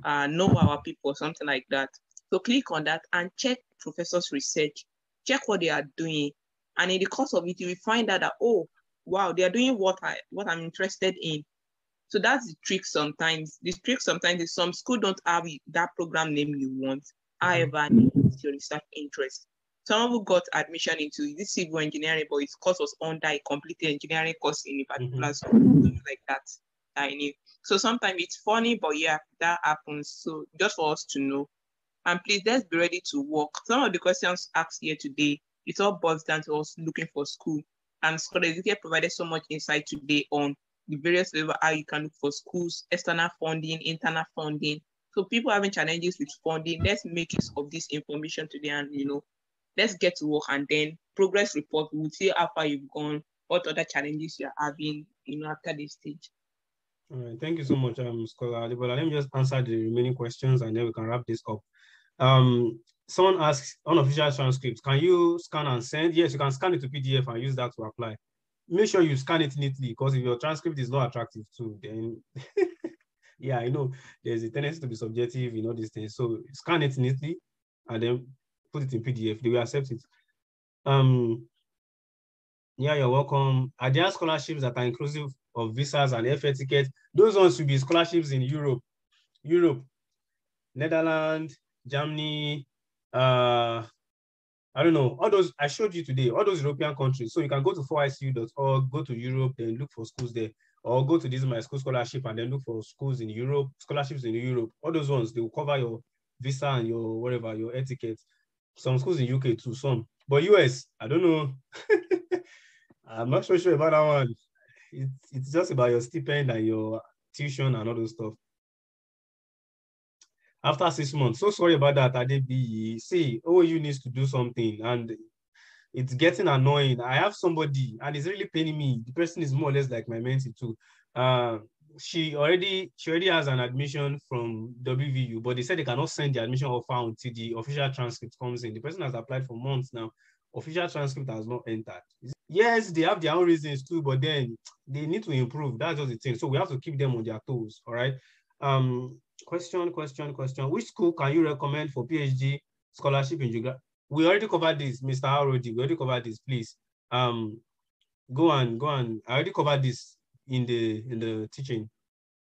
know our people, or something like that. So click on that and check professors' research. Check what they are doing. And in the course of it, you will find out that, oh, wow, they are doing what I'm interested in. So that's the trick sometimes. The trick sometimes is some school don't have that program name you want. However, it's your research interest. Someone who got admission into this civil engineering, but his course was under a completed engineering course in a particular school, like that. I knew. So sometimes it's funny, but yeah, that happens. So just for us to know. And please, let's be ready to work. Some of the questions asked here today, it all boils down to us looking for school. And Scholar Educate provided so much insight today on the various levels, how you can look for schools, external funding, internal funding. So people having challenges with funding, let's make use of this information today and, let's get to work, and then progress report, we'll see how far you've gone, what other challenges you're having, after this stage. All right, thank you so much, Scholar Adebola. Let me just answer the remaining questions and then we can wrap this up. Someone asks, unofficial transcripts, can you scan and send? Yes, you can scan it to PDF and use that to apply. Make sure you scan it neatly, because if your transcript is not attractive too, then yeah, I know there's a tendency to be subjective in all these things. So scan it neatly and then put it in PDF. They will accept it. Yeah, you're welcome. Are there scholarships that are inclusive of visas and airfare tickets? Those ones should be scholarships in Europe. Netherlands, Germany, I don't know, all those I showed you today, all those European countries. So you can go to 4icu.org, go to Europe, then look for schools there, or go to this My School Scholarship and then look for schools in Europe, scholarships in Europe. All those ones, they will cover your visa and your whatever, your etiquette. Some schools in UK too, some. But US, I don't know. I'm not so sure about that one. It's just about your stipend and your tuition and all those stuff. After 6 months, so sorry about that, Adebi. See, OAU needs to do something, and it's getting annoying. I have somebody, and it's really paining me. The person is more or less like my mentee too. She already has an admission from WVU, but they said they cannot send the admission offer until the official transcript comes in. The person has applied for months now. Official transcript has not entered. Yes, they have their own reasons too, but then they need to improve. That's just the thing. So we have to keep them on their toes. All right. Question. Which school can you recommend for PhD scholarship in geography? We already covered this, Mr. Arodi. We already covered this. Please, go on. I already covered this in the teaching.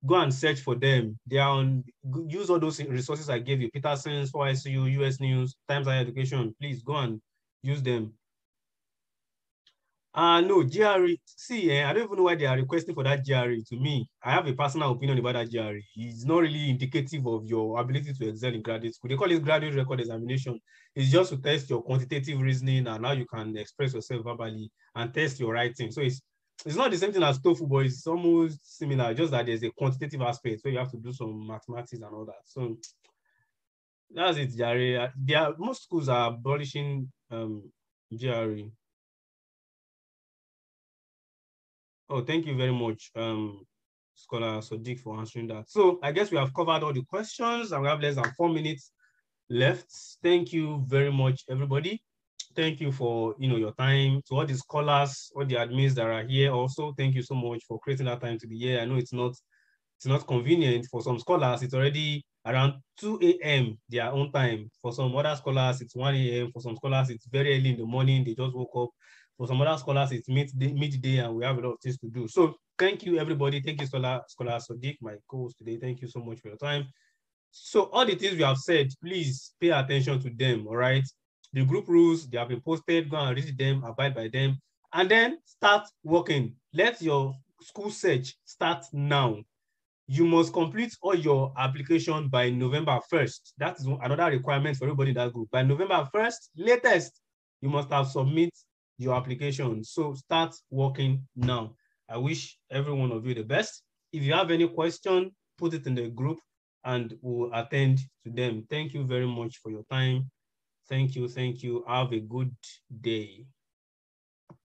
Go and search for them. They are on. Use all those resources I gave you: Peterson's, 4icu, US News, Times Higher Education. Please go and use them. No, GRE. See, I don't even know why they are requesting for that GRE. To me, I have a personal opinion about that GRE. It's not really indicative of your ability to excel in graduate school. They call it graduate record examination. It's just to test your quantitative reasoning and how you can express yourself verbally and test your writing. So it's not the same thing as TOEFL, but it's almost similar, just that there's a quantitative aspect where you have to do some mathematics and all that. So that's it, GRE. Most schools are abolishing GRE. Oh, thank you very much, Scholar Sadiq, for answering that. So I guess we have covered all the questions and we have less than 4 minutes left. Thank you very much, everybody. Thank you for your time. To all the scholars, all the admins that are here also, thank you so much for creating that time to be here. I know it's not convenient for some scholars. It's already around 2 a.m. their own time. For some other scholars, it's 1 a.m. For some scholars, it's very early in the morning. They just woke up. For some other scholars, it's midday, and we have a lot of things to do. So thank you, everybody. Thank you, Scholar Sadiq, my co-host today. Thank you so much for your time. So all the things we have said, please pay attention to them, all right? The group rules, they have been posted. Go and read them, abide by them, and then start working. Let your school search start now. You must complete all your application by November 1st. That is another requirement for everybody in that group. By November 1st, latest, you must have submitted your application. So start working now. I wish every one of you the best. If you have any question, put it in the group and we'll attend to them. Thank you very much for your time. Thank you. Have a good day.